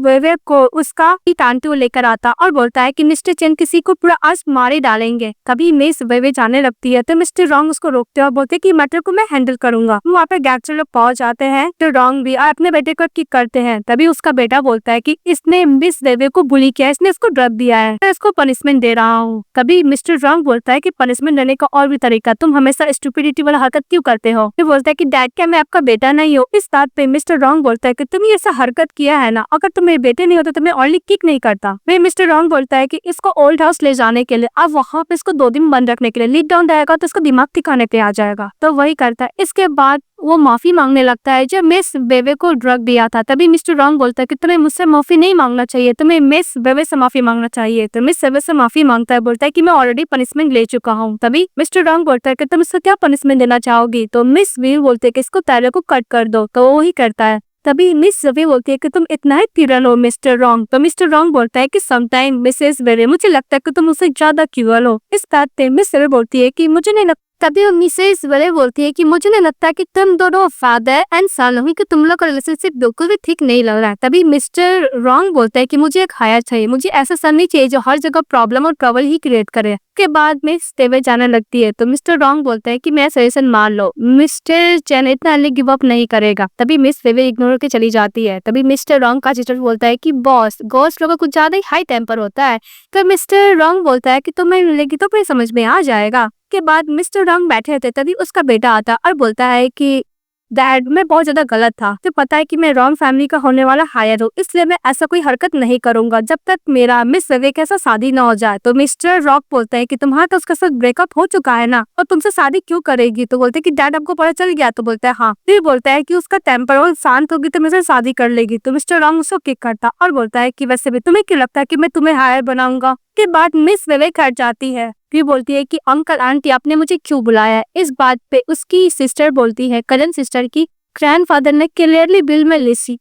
वेवे को उसका टांटू लेकर आता और बोलता है कि मिस्टर चेन किसी को पूरा आज मारे डालेंगे। तभी मिस वेवे जाने लगती है तो मिस्टर रॉन्ग उसको रोकते हैं और बोलते हैं कि मैटर को मैं हैंडल करूंगा। वहाँ पे गैंगस्टर लोग पहुंच जाते हैं तो रॉन्ग भी अपने बेटे को किक करते हैं। तभी उसका बेटा बोलता है कि इसने मिस वेवे को बुली किया, इसने इसको ड्रग दिया है, तो इसको पनिशमेंट दे रहा हूँ। तभी मिस्टर रॉन्ग बोलता है कि पनिशमेंट देने का और भी तरीका, तुम हमेशा स्टूपिडिटी वाला हरकत क्यों करते हो? फिर बोलता है कि डैड क्या मैं आपका बेटा नहीं हूँ? इस बात पे मिस्टर रॉन्ग बोलता है कि तुम ऐसा हरकत किया है ना, अगर तुम मेरे बेटे नहीं होते तो मैं ऑनली किक नहीं करता। फिर मिस्टर रॉन्ग बोलता है कि इसको ओल्ड हाउस ले जाने के लिए, अब वहाँ पे इसको 2 दिन बंद रखने के लिए, लीड डाउन रहेगा तो इसको दिमाग ठिकाने पे आ जाएगा। तो वही करता है। इसके बाद वो माफी मांगने लगता है जब मिस बेवे को ड्रग दिया था। तभी मिस्टर रॉन्ग बोलता है कि तुम्हें मुझसे माफी नहीं मांगना चाहिए, तुम्हें मिस बेवे से माफी मांगना चाहिए। तो मिस बेवे से माफी मांगता है, बोलता है कि मैं ऑलरेडी पनिशमेंट ले चुका हूँ। तभी मिस्टर रॉन्ग बोलता है कि तुम इसको क्या पनिशमेंट देना चाहोगी? तो मिस वीर बोलते है कि इसको तारे को कट कर दो, तो वो ही करता है। तभी मिस सवे बोलती है कि तुम इतना ही तिरल हो मिस्टर रॉन्ग। तो मिस्टर रॉन्ग बोलता है कि समटाइम मिसेस वेरे, मुझे लगता है कि तुम उससे ज्यादा क्रूअल हो। इस बात पे मिस सवे बोलती है कि मुझे नहीं लगता। तभी मिसेस वेरे बोलती है कि मुझे नहीं लगता कि तुम दोनों फादर एंड सन हो, कि तुम लोग का रिलेशनशिप बिल्कुल भी ठीक नहीं लग रहा है। तभी मिस्टर रॉन्ग बोलता है कि मुझे एक हायर चाहिए, मुझे ऐसा सन नहीं चाहिए जो हर जगह प्रॉब्लम और ट्रबल ही क्रिएट करे। के बाद मिस तेवे जाने लगती है तो मिस्टर रॉन्ग बोलता है कि मैं सजेशन मान लो, मिस्टर चैन इतना अर्ली गिव अप नहीं करेगा। तभी मिस तेवे इग्नोर करके चली जाती है। तभी मिस्टर रॉन्ग का सिस्टर बोलता है कि बॉस गोस्ट लोगों का कुछ ज्यादा ही हाई टेम्पर होता है। तो मिस्टर रॉन्ग बोलता है कि तुम्हें मिलेगी तो फिर समझ में आ जाएगा। के बाद मिस्टर रॉन्ग बैठे थे तभी उसका बेटा आता और बोलता है कि डैड मैं बहुत ज्यादा गलत था, तो पता है कि मैं रॉन्ग फैमिली का होने वाला हायर हूँ, इसलिए मैं ऐसा कोई हरकत नहीं करूंगा जब तक मेरा मिस वेवे के साथ शादी ना हो जाए। तो मिस्टर रॉक बोलता है कि तुम्हारा तो उसके साथ ब्रेकअप हो चुका है ना, और तुमसे शादी क्यों करेगी? तो बोलते है कि डैड आपको पता चल गया? तो बोलता है हाँ। फिर बोलता है कि उसका टेम्पर और शांत होगी तो मुझसे शादी कर लेगी। तो मिस्टर रॉन्ग उसको किक करता और बोलता है कि वैसे भी तुम्हें क्यों लगता है कि मैं तुम्हें हायर बनाऊंगा? के बाद मिस वेवे घर जाती है। फिर बोलती है कि अंकल आंटी आपने मुझे क्यों बुलाया है? इस बात पे उसकी सिस्टर बोलती है, कजन सिस्टर की ग्रैंडफादर ने क्लियरली बिल में लिखी।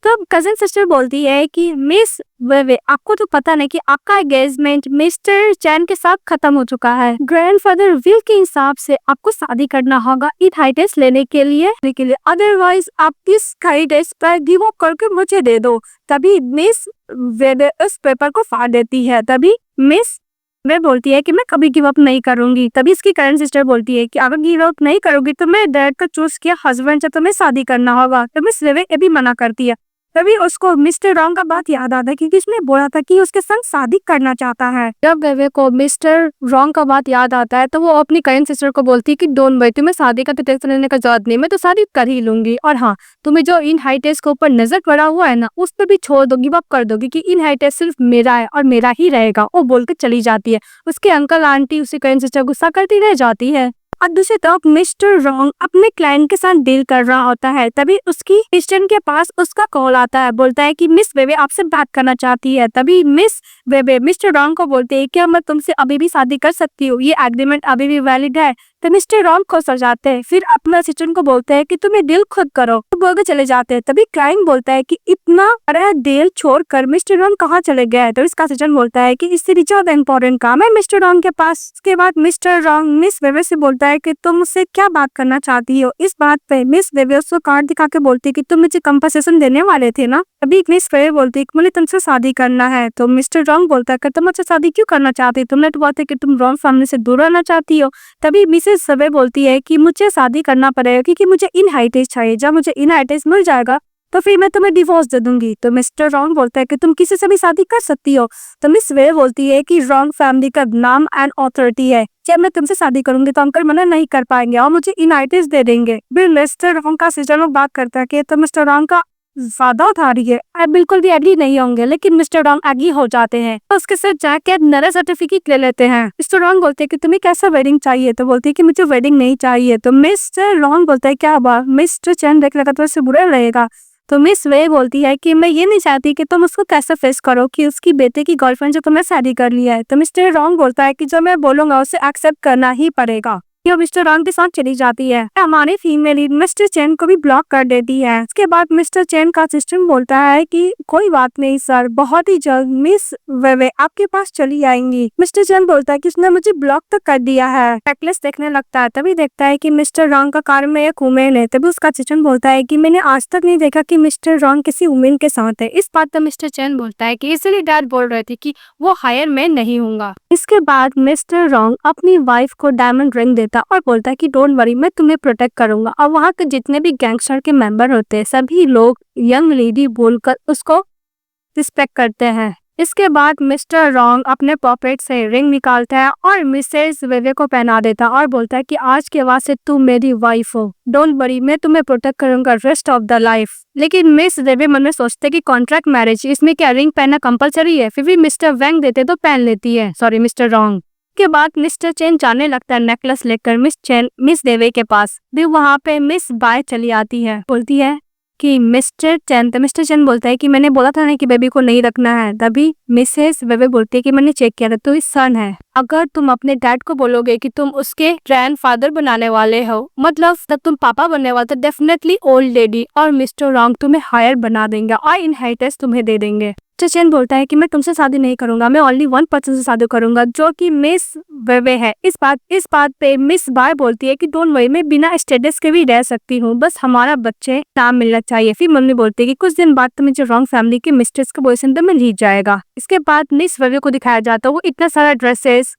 तब कजन सिस्टर बोलती है कि मिस वे आपको तो पता नहीं कि आपका एंगेजमेंट मिस्टर चैन के साथ खत्म हो चुका है। ग्रैंडफादर विल के हिसाब से आपको शादी करना होगा इन हाई टेस्ट लेने के लिए, अदरवाइज आप इस हाई टेस्ट पर गिव अप करके मुझे दे दो। तभी मिस वे उस पेपर को फाड़ देती है। तभी मिस वे बोलती है कि मैं कभी गिव अप नहीं करूंगी। तभी इसकी करंट सिस्टर बोलती है कि अगर गिव अप नहीं करोगी तो मैं डैड का चूज किया हस्बैंड से तुम्हें शादी करना होगा। तो मिस वेवे ये भी मना करती है। तभी उसको मिस्टर रॉन्ग का बात याद आता है क्योंकि उसने बोला था कि उसके संग शादी करना चाहता है। जब वेवे को मिस्टर रॉन्ग का बात याद आता है तो वो अपनी करंट सिस्टर को बोलती है कि डोंट वरी, तुम्हें शादी का टेंशन लेने का जरूरत नहीं, मैं तो शादी कर ही लूंगी। और हाँ, तुम्हें जो इन हाई टेस्ट के ऊपर नजर पड़ा हुआ है ना, उस पर भी छोड़ दो, गिव अप कर दोगी कि इन हाई टेस्ट सिर्फ मेरा है और मेरा ही रहेगा। वो बोल के चली जाती है। उसके अंकल आंटी उसी करंट सिस्टर गुस्सा करती रह जाती है। और दूसरी तरफ मिस्टर रॉन्ग अपने क्लाइंट के साथ डील कर रहा होता है। तभी उसकी असिस्टेंट के पास उसका कॉल आता है, बोलता है कि मिस वेवे आपसे बात करना चाहती है। तभी मिस वेवे मिस्टर रॉन्ग को बोलते है कि मैं तुमसे अभी भी शादी कर सकती हूँ, ये एग्रीमेंट अभी भी वैलिड है। तो मिस्टर रॉन्ग को सजाते हैं, फिर अपना असिस्टेंट को बोलते हैं कि तुम ये डील खुद करो, तो बोल के चले जाते हैं। तभी क्लाइंट बोलता है कि इतना बड़ा डील छोड़कर मिस्टर रॉन्ग कहाँ चले गए। तो इसका असिस्टेंट बोलता है कि इससे भी ज्यादा इंपॉर्टेंट काम है मिस्टर रॉन्ग के पास। उसके बाद मिस्टर रॉन्ग मिस वेवे से बोलता है कि तुम मुझसे क्या बात करना चाहती हो। इस बात पे मिस वेवे उसको कार्ड दिखा के बोलती है कि तुम मुझे कंपनसेशन देने वाले थे ना। अभी मिस वेवे बोलती है कि मुझे तुमसे शादी करना है। तो मिस्टर रॉन्ग बोलता है कि तुम मुझसे शादी क्यों करना चाहती हो, तुमने तो बोला था कि तुम रॉन्ग फैमिली से दूर रहना चाहती हो। तभी मिसेस वेवे बोलती है कि मुझे शादी करना पड़ेगा क्योंकि मुझे इन हाई टेस्ट चाहिए, जब मुझे इन हाई टेस्ट मिल जाएगा तो फिर मैं तुम्हें डिवोर्स दे दूंगी। तो मिस्टर रॉन्ग बोलता है कि तुम किसी से भी शादी कर सकती हो। तो मिस वे बोलती है कि रॉन्ग फैमिली का नाम एंड अथॉरिटी है, जब मैं तुमसे शादी करूंगी तो अंकल मना नहीं कर पाएंगे और मुझे इन हाई टेस्ट दे देंगे। फिर मिस्टर रॉन्ग का सिस्टर लोग बात करता है कि तो मिस्टर रॉन्ग का ज्यादा उठा रही है, आप बिल्कुल भी एग्री नहीं होंगे, लेकिन मिस्टर रॉन्ग एग्री हो जाते हैं। तो उसके साथ जाके नया सर्टिफिकेट ले लेते हैं। मिस्टर रॉन्ग बोलते हैं कि तुम्हें कैसा वेडिंग चाहिए। तो बोलती है कि मुझे वेडिंग नहीं चाहिए। तो मिस्टर रॉन्ग बोलता है क्या बात, मिस्टर चैन देख लगा तो उससे बुरा रहेगा। तो मिस वे बोलती है कि मैं ये नहीं चाहती कि तुम उसको कैसे फेस करो कि उसकी बेटे की गर्लफ्रेंड जो तुम्हें शादी कर लिया है। तो मिस्टर रॉन्ग बोलता है कि जो मैं बोलूंगा उसे एक्सेप्ट करना ही पड़ेगा। ये मिस्टर रॉन्ग के साथ चली जाती है। हमारी फीमेल लीड मिस्टर चैन को भी ब्लॉक कर देती है। उसके बाद मिस्टर चैन का असिस्टेंट बोलता है कि कोई बात नहीं सर, बहुत ही जल्द मिस वेवे आपके पास चली आएंगी। मिस्टर चैन बोलता है कि उसने मुझे ब्लॉक तक कर दिया है। नेकलेस देखने लगता है, तभी देखता है कि मिस्टर रॉन्ग का कार में एक वुमेन है। तभी उसका असिस्टेंट बोलता है कि मैंने आज तक नहीं देखा कि मिस्टर रॉन्ग किसी वुमेन के साथ है। इस बात पर मिस्टर चैन बोलता है कि इसलिए डैड बोल रहे थे कि वो हायर मैन नहीं होगा। इसके बाद मिस्टर रॉन्ग अपनी वाइफ को डायमंड रिंग देता और बोलता है कि डोंट वरी, मैं तुम्हें प्रोटेक्ट करूंगा। और वहाँ के जितने भी गैंगस्टर के मेंबर होते हैं सभी लोग यंग लेडी बोलकर उसको रिस्पेक्ट करते हैं। इसके बाद मिस्टर रॉन्ग अपने पॉकेट से रिंग निकालता है और मिसेस वेवे को पहना देता और बोलता है कि आज के बाद से तुम मेरी वाइफ हो, डोंट वरी, मैं तुम्हें प्रोटेक्ट करूंगा रेस्ट ऑफ द लाइफ। लेकिन मिस वेवे मन में सोचते कि कॉन्ट्रैक्ट मैरिज, इसमें क्या रिंग पहनना कंपलसरी है। फिर भी मिस्टर वैंग देते तो पहन लेती है, सॉरी मिस्टर रॉन्ग। के बाद मिस्टर चैन जाने लगता है नेकलेस लेकर मिस देवे के पास। भी वहाँ पे मिस बाय चली आती है, बोलती है कि मिस्टर चैन बोलता है कि मैंने बोला था ना कि बेबी को नहीं रखना है। तभी मिसेस वेवे बोलती है कि मैंने चेक किया था तो इस सन है, अगर तुम अपने डैड को बोलोगे कि तुम उसके ग्रैंडफादर बनाने वाले हो, मतलब जब तुम पापा बनने वाले, तो डेफिनेटली ओल्ड लेडी और मिस्टर रॉन्ग तुम्हें हायर बना देंगे और इनहेरिटेंस तुम्हें दे देंगे। मिस्टर चैन बोलता है कि मैं तुमसे शादी नहीं करूंगा, मैं ओनली वन पर्सन से शादी करूंगा जो कि मिस वेवे है। इस बात पे मिस बाय बोलती है कि डोंट वरी, मैं बिना स्टेटस के भी रह सकती हूँ, बस हमारा बच्चे नाम मिलना चाहिए। फिर मम्मी बोलती है कि कुछ दिन बाद तुम्हें जो रॉन्ग फैमिली के मिस्ट्रेस का बॉयफ्रेंड में जीत जाएगा। इसके बाद मिस वेवे को दिखाया जाता है वो इतना सारा ड्रेसेस,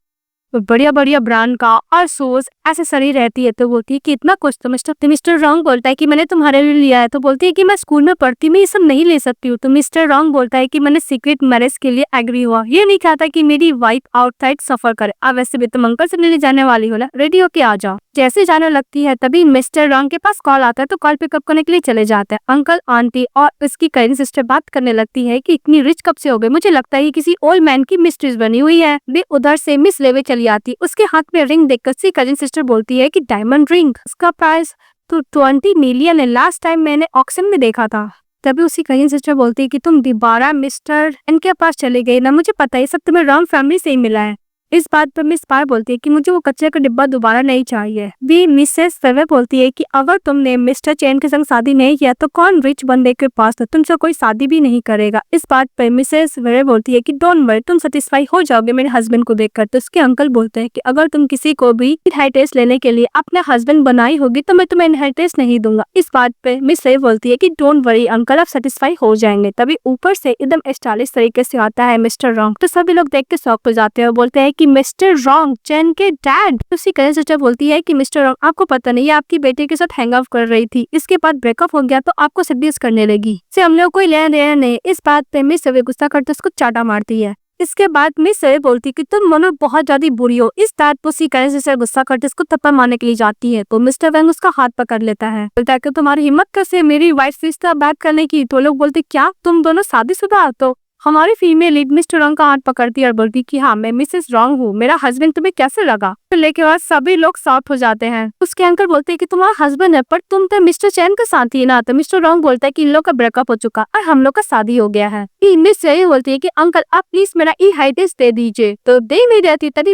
बढ़िया बढ़िया ब्रांड का और शूज एसेसरी रहती है। तो बोलती है कि इतना कुछ। तो मिस्टर रॉन्ग बोलता है कि मैंने तुम्हारे लिए लिया है। तो बोलती है कि मैं स्कूल में पढ़ती, मैं ये सब नहीं ले सकती हूँ। तो मिस्टर रॉन्ग बोलता है कि मैंने सीक्रेट मैरिज के लिए एग्री हुआ, ये नहीं चाहता कि मेरी वाइफ आउटसाइड सफर करे। अब वैसे भी तुम अंकल से मिलने जाने वाली हो ना, रेडी होके आ जाओ। जैसे जाने लगती है तभी मिस्टर रॉन्ग के पास कॉल आता है, तो कॉल पिकअप करने के लिए चले जाते हैं। अंकल आंटी और उसकी कजिन सिस्टर बात करने लगती है कि इतनी रिच कब से हो गए, मुझे लगता है किसी ओल्ड मैन की मिस्ट्रेस बनी हुई है। भी उधर से मिस लेवे चली आती, उसके हाथ में रिंग देखकर उसकी कजिन सिस्टर बोलती है कि डायमंड रिंग, उसका प्राइस तो 20 मिलियन है, लास्ट टाइम मैंने ऑक्शन में देखा था। तभी उसी कजिन सिस्टर बोलती है कि तुम दोबारा मिस्टर इनके पास चले गए ना, मुझे पता है सब तुम्हें रॉन्ग फैमिली से ही मिला है। इस बात पर मिस पार बोलती है कि मुझे वो कचरे का डिब्बा दोबारा नहीं चाहिए। भी मिसेस वेवे बोलती है कि अगर तुमने मिस्टर चैन के संग शादी नहीं किया तो कौन रिच बंदे के पास तुमसे कोई शादी भी नहीं करेगा। इस बात पर मिसेस वेवे बोलती है कि डोंट वरी, तुम सेटिस्फाई हो जाओगे मेरे हस्बैंड को देखकर। तो उसके अंकल बोलते हैं कि अगर तुम किसी को भी इनहेरिटेंस लेने के लिए अपना हस्बैंड बनाई होगी तो मैं तुम्हें इनहेरिटेंस नहीं दूंगा। इस बात पे मिस वेवे बोलती है कि डोंट वरी अंकल, आप सेटिस्फाई हो जाएंगे। तभी ऊपर से एकदम स्टाइलिश तरीके से आता है मिस्टर रॉन्ग। तो सभी लोग देख के शॉक हो जाते हैं और बोलते हैं कि मिस्टर रॉन्ग चैन के डैड। उसी कजन सिस्टर बोलती है कि मिस्टर रॉन्ग, आपको पता नहीं है आपकी बेटे के साथ हैंग आउट कर रही थी, इसके बाद ब्रेकअप हो गया तो आपको सेड्यूस करने लगी, से हम लोग कोई लेना देना नहीं। इस बात पे मिस वेवे गुस्सा करते उसको चाटा मारती है। इसके बाद मिस वेवे बोलती कि तुम मनो बहुत ज्यादा बुरी हो। इस बात पर उसी कजन सिस्टर गुस्सा करते उसको थप्पड़ मारने के लिए जाती है तो मिस्टर वेंग उसका हाथ पकड़ लेता है। बोलता है कि तुम्हारी हिम्मत कैसे मेरी वाइफ से इस तरह बात करने की। तो लोग बोलते क्या तुम दोनों शादीशुदा? तो हमारी फीमेल लीड मिस्टर रॉन्ग का हाथ पकड़ती है और बोलती कि हाँ मैं मिसेस रॉन्ग हूँ, मेरा हस्बैंड तुम्हें कैसे लगा। तो लेके बाद सभी लोग शॉक हो जाते हैं। उसके अंकल बोलते हैं कि तुम्हारा हस्बैंड है पर तुम तो मिस्टर चैन के साथ ही ना। तो मिस्टर रॉन्ग बोलता है कि इन लोग का ब्रेकअप हो चुका और हम लोग का शादी हो गया है। मिस यही बोलती है कि अंकल आप प्लीज मेरा इनहेरिटेंस दे दीजिए। तो दे नहीं रहती। तभी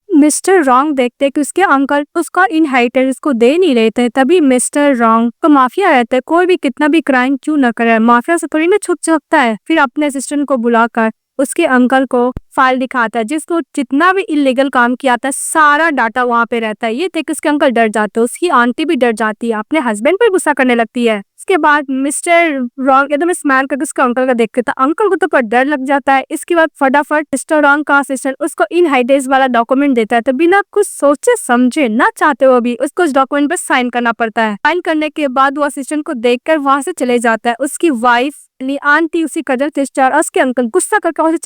मिस्टर रॉन्ग देखते कि उसके अंकल उसका इनहेरिटेंस को दे नहीं रहे थे। तभी मिस्टर रॉन्ग तो माफिया रहता है, कोई भी कितना भी क्राइम क्यों न करे माफिया से थोड़ी ना छुप सकता है। फिर अपने असिस्टेंट को बुलाकर उसके अंकल को फाइल दिखाता है जिसको जितना भी इलीगल काम किया था सारा डाटा वहाँ पे रहता है। ये देख उसके अंकल डर जाते हैं, उसकी आंटी भी डर जाती है, अपने हस्बैंड पर गुस्सा करने लगती है। इसके बाद मिस्टर रॉन्ग एकदम स्माइल करके उसके अंकल का देखते था, अंकल को तो पर डर लग जाता है। इसके बाद फटाफट मिस्टर रॉन्ग का असिस्टेंट उसको इनहेरिटेंस वाला डॉक्यूमेंट देता है। तो बिना कुछ सोचे समझे ना चाहते हुए भी उसको उस डॉक्यूमेंट पर साइन करना पड़ता है। साइन करने के बाद वो असिस्टेंट को देखकर वहां से चले जाता है। उसकी वाइफ आंटी उसी कजन सिस्टर उसके अंकल गुस्सा करके वहां से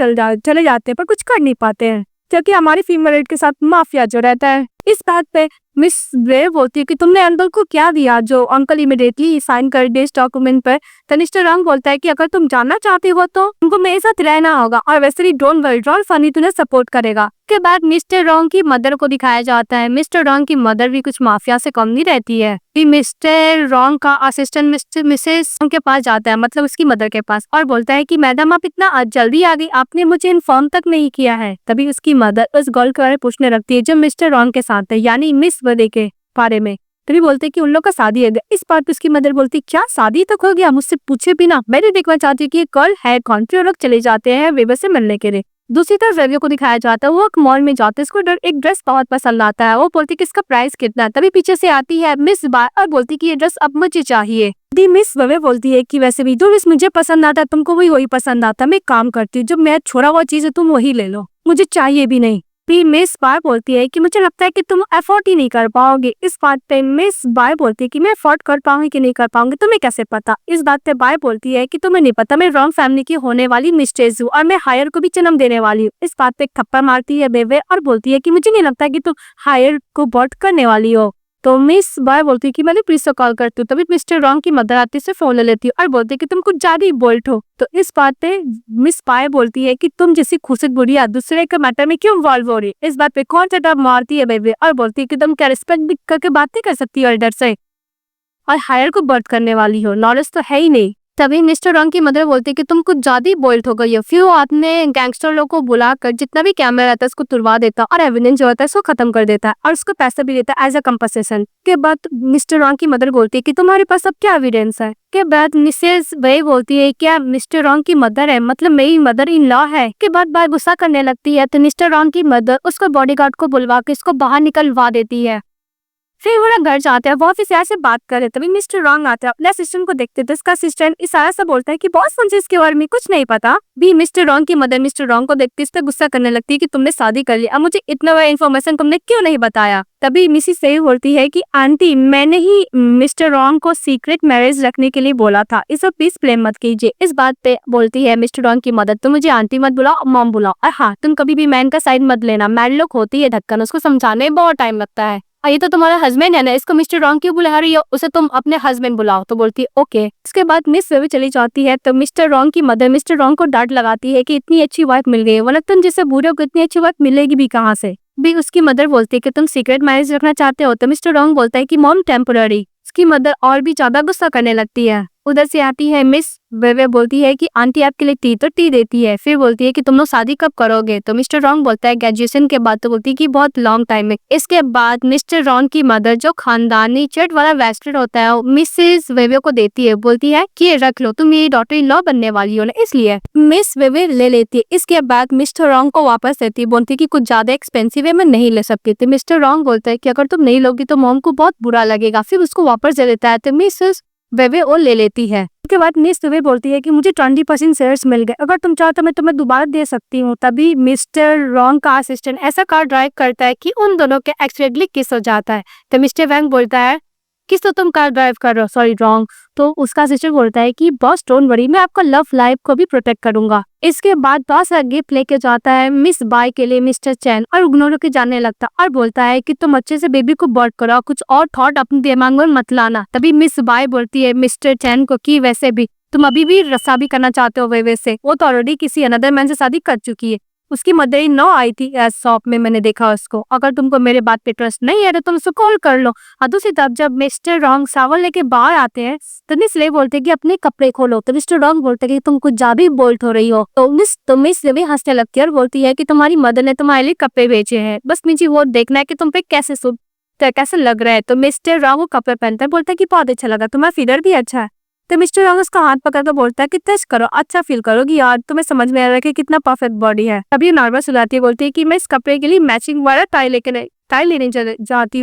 चले जाते हैं पर कुछ कर नहीं पाते हैं क्योंकि हमारी फीमेल लीड के साथ माफिया जो रहता है। इस बात पे मिस ब्रेव बोलती है कि तुमने अंकल को क्या दिया जो अंकल इमीडिएटली साइन कर दे इस डॉक्यूमेंट पर। तो मिस्टर रॉन्ग बोलता है कि अगर तुम जानना चाहती हो तो तुमको मेरे साथ रहना होगा और वैसे ही डोंट वरी रॉल फनी तुम्हें सपोर्ट करेगा। के बाद मिस्टर रॉन्ग की मदर को दिखाया जाता है। मिस्टर रॉन्ग की मदर भी कुछ माफिया से कम नहीं रहती है। मिस्टर रॉन्ग का असिस्टेंट मिसेस के पास जाता है, मतलब उसकी मदर के पास, और बोलता है कि मैडम आप इतना जल्दी आ गई, आपने मुझे इन्फॉर्म तक नहीं किया है। तभी उसकी मदर उस गर्ल के बारे में पूछने लगती है जो मिस्टर रॉन्ग के साथ है, यानी मिस वेवे के बारे में। तभी बोलते कि उन लोग का शादी हो गया। इस बात पे उसकी मदर बोलती क्या शादी तक हो गया, मुझसे पूछे बिना? मैं भी देखना चाहती हूँ कि ये गर्ल है कौन। फिर लोग चले जाते हैं वेवे से मिलने के लिए। दूसरी तरफ वेवे को दिखाया जाता है, वो एक मॉल में जाते, इसको एक ड्रेस बहुत पसंद आता है। वो बोलती कि इसका प्राइस कितना है। तभी पीछे से आती है मिस बार और बोलती कि ये ड्रेस अब मुझे चाहिए। मिस वेवे बोलती है कि वैसे भी जो ड्रेस मुझे पसंद आता है तुमको भी वही पसंद आता है, मैं काम करती हूँ, जब मैं छोड़ा हुआ चीज है तुम वही ले लो, मुझे चाहिए भी नहीं। फिर मिस बार बोलती है कि मुझे लगता है कि तुम अफोर्ड ही नहीं कर पाओगे। इस बात पे मिस बार बोलती है कि मैं अफोर्ड कर पाऊंगी कि नहीं कर पाऊंगी तुम्हें कैसे पता। इस बात पे बार बोलती है कि तुम्हें नहीं पता मैं रॉन्ग फैमिली की होने वाली मिस्टेज हूँ और मैं हायर को भी जन्म देने वाली हूँ। इस बात पे एक थप्पड़ मारती है वेवे और बोलती है कि मुझे नहीं लगता कि तुम हायर को बॉट करने वाली हो। तो मिस बाय बोलती है कि मैंने पुलिस को कॉल करती हूँ। तभी मिस्टर रॉन्ग की मदर आती से फोन ले लेती है और बोलती है कि तुम कुछ ज्यादा ही बोल्ट हो। तो इस बात पे मिस बाय बोलती है कि तुम जैसी खुशक बुढ़िया दूसरे के मैटर में क्यों इन्वॉल्व हो रही है। इस बात पे कौन सा डर मारती है बेबी और बोलती है कि तुम क्या रिस्पेक्ट भी करके बात नहीं कर सकती और डर से, और हायर को बर्थ करने वाली हो, नॉलेज तो है ही नहीं। तभी मिस्टर रॉन्ग की मदर बोलती है कि तुम कुछ ज्यादा ही बोल्ड हो गई हो। फिर वो अपने गैंगस्टर लोग को बुलाकर जितना भी कैमरा रहता है उसको तुड़वा देता और एविडेंस जो होता है उसको खत्म कर देता है और उसको पैसा भी देता है एज अ कंपनसेशन। के बाद मिस्टर रॉन्ग की मदर बोलती है कि तुम्हारे पास अब क्या एविडेंस है। के बाद मिसेस वे बोलती है क्या मिस्टर रॉन्ग की मदर है, मतलब मेरी मदर इन लॉ है। के बाद बाय गुस्सा करने लगती है तो मिस्टर रॉन्ग की मदर उसको बॉडीगार्ड को बुलवा के इसको बाहर निकलवा देती है। फिर वो घर जाते हैं, वो ऑफिस से बात कर रहे तभी मिस्टर रॉन्ग आता है, अपने असिस्टेंट को देखते तो इसका असिस्टेंट इशारा से बोलता है कि बॉस मुझे इसके बारे में कुछ नहीं पता। भी मिस्टर रॉन्ग की मदर मिस्टर रॉन्ग को देखती इस पे गुस्सा करने लगती है कि तुमने शादी कर ली, अब मुझे इतना बड़ा इन्फॉर्मेशन तुमने क्यों नहीं बताया। तभी मिसिस सही बोलती है कि आंटी मैंने ही मिस्टर रॉन्ग को सीक्रेट मैरिज रखने के लिए बोला था, इसे प्लीज ब्लेम मत कीजिए। इस बात पे बोलती है मिस्टर रॉन्ग की मदर तुम मुझे आंटी मत बुलाओ, मॉम बुलाओ, और हाँ तुम कभी भी मैन का साइड मत लेना, मैन लोग होती है ढक्कन, उसको समझाने में बहुत टाइम लगता है। ये तो तुम्हारा हस्बैंड है ना, इसको मिस्टर रॉन्ग क्यों बुला रही हो, उसे तुम अपने हस्बैंड बुलाओ। तो बोलती है ओके। इसके बाद मिस वेवे चली जाती है तो मिस्टर रॉन्ग की मदर मिस्टर रॉन्ग को डांट लगाती है कि इतनी अच्छी वाइफ मिल गई है, वरना तुम जैसे बूढ़े को इतनी अच्छी वाइफ मिलेगी भी कहाँ से। भी उसकी मदर बोलती है कि तुम सीक्रेट मैरिज रखना चाहते हो। तो मिस्टर रॉन्ग बोलता है कि मॉम टेम्पोररी। उसकी मदर और भी ज्यादा गुस्सा करने लगती है उधर से आती है मिस वे बोलती है कि आंटी आपके लिए टी तो टी देती है। फिर बोलती है कि तुम लोग शादी कब करोगे? तो मिस्टर रॉन्ग बोलता है ग्रेजुएशन के बाद। तो बोलती है कि बहुत लॉन्ग टाइम है। इसके बाद मिस्टर रॉन्ग की मदर जो खानदानी चर्च वाला ब्रेसलेट होता है मिसेस वेवे को देती है। बोलती है कि ये रख लो, तुम मेरी डॉटर इन लॉ बनने वाली हो ना, इसलिए मिस वेवे ले लेती है। इसके बाद मिस्टर रॉन्ग को वापस देती है। बोलती है कि कुछ ज्यादा एक्सपेंसिव है, मैं नहीं ले सकती। तो मिस्टर रॉन्ग बोलता है कि अगर तुम नहीं लोगी तो मॉम को बहुत बुरा लगेगा। फिर उसको वापस दे देता है। तो मिसेस वेवे वो ले लेती है। उसके बाद मिस वेवे बोलती है कि मुझे 20% शेयर्स मिल गए, अगर तुम चाहो तो मैं तुम्हें दोबारा दे सकती हूँ। तभी मिस्टर रॉन्ग का असिस्टेंट ऐसा कार ड्राइव करता है कि उन दोनों के एक्सीडेंटली किस हो जाता है। तो मिस्टर वैंग बोलता है किस तो तुम कार ड्राइव कर रहे हो, सॉरी रॉन्ग। तो उसका असिस्टेंट बोलता है कि बॉस डोंट वरी, मैं आपका लव लाइफ को भी प्रोटेक्ट करूंगा। इसके बाद बॉस गिफ्ट लेके जाता है मिस बाय के लिए मिस्टर चैन और उग्नोर के जाने लगता और बोलता है कि तुम अच्छे से बेबी को बर्थ करो, कुछ और थॉट अपने दिमाग में मत लाना। तभी मिस बाय बोलती है मिस्टर चैन को कि वैसे भी तुम अभी भी शादी करना चाहते हो वेवे से, वो तो ऑलरेडी किसी अनदर मैन से शादी कर चुकी है। उसकी मदर इन लॉ आई थी शॉप में, मैंने देखा उसको। अगर तुमको मेरे बात पे ट्रस्ट नहीं है तो तुम उसको कॉल कर लो। और दूसरी तरफ जब मिस्टर रॉन्ग सावल लेके बाहर आते हैं तो मिस ले बोलते कि अपने कपड़े खोलो। तो मिस्टर रॉन्ग बोलते कि तुम कुछ ज्यादा ही बोल्ड हो रही हो। तो मिस भी हंसने लगती है और बोलती है कि तुम्हारी मदर ने तुम्हारे लिए कपड़े बेचे हैं, बस मुझे वो देखना है कि तुम पे कैसे लग रहा है। तो मिस्टर रॉन्ग वो कपड़े पहनता है, बोलता है कि बहुत अच्छा लगा, तुम्हारा फिगर भी अच्छा है। तो मिस्टर रॉन्ग उसका हाथ पकड़ कर बोलता है कि टेस्ट करो, अच्छा फील करोगी यार, तुम्हें समझ में आ रहा है कि कितना परफेक्ट बॉडी है। तभी नर्वस हो जाती है, बोलती है कि मैं इस कपड़े के लिए मैचिंग वाला टाई लेने चली जाती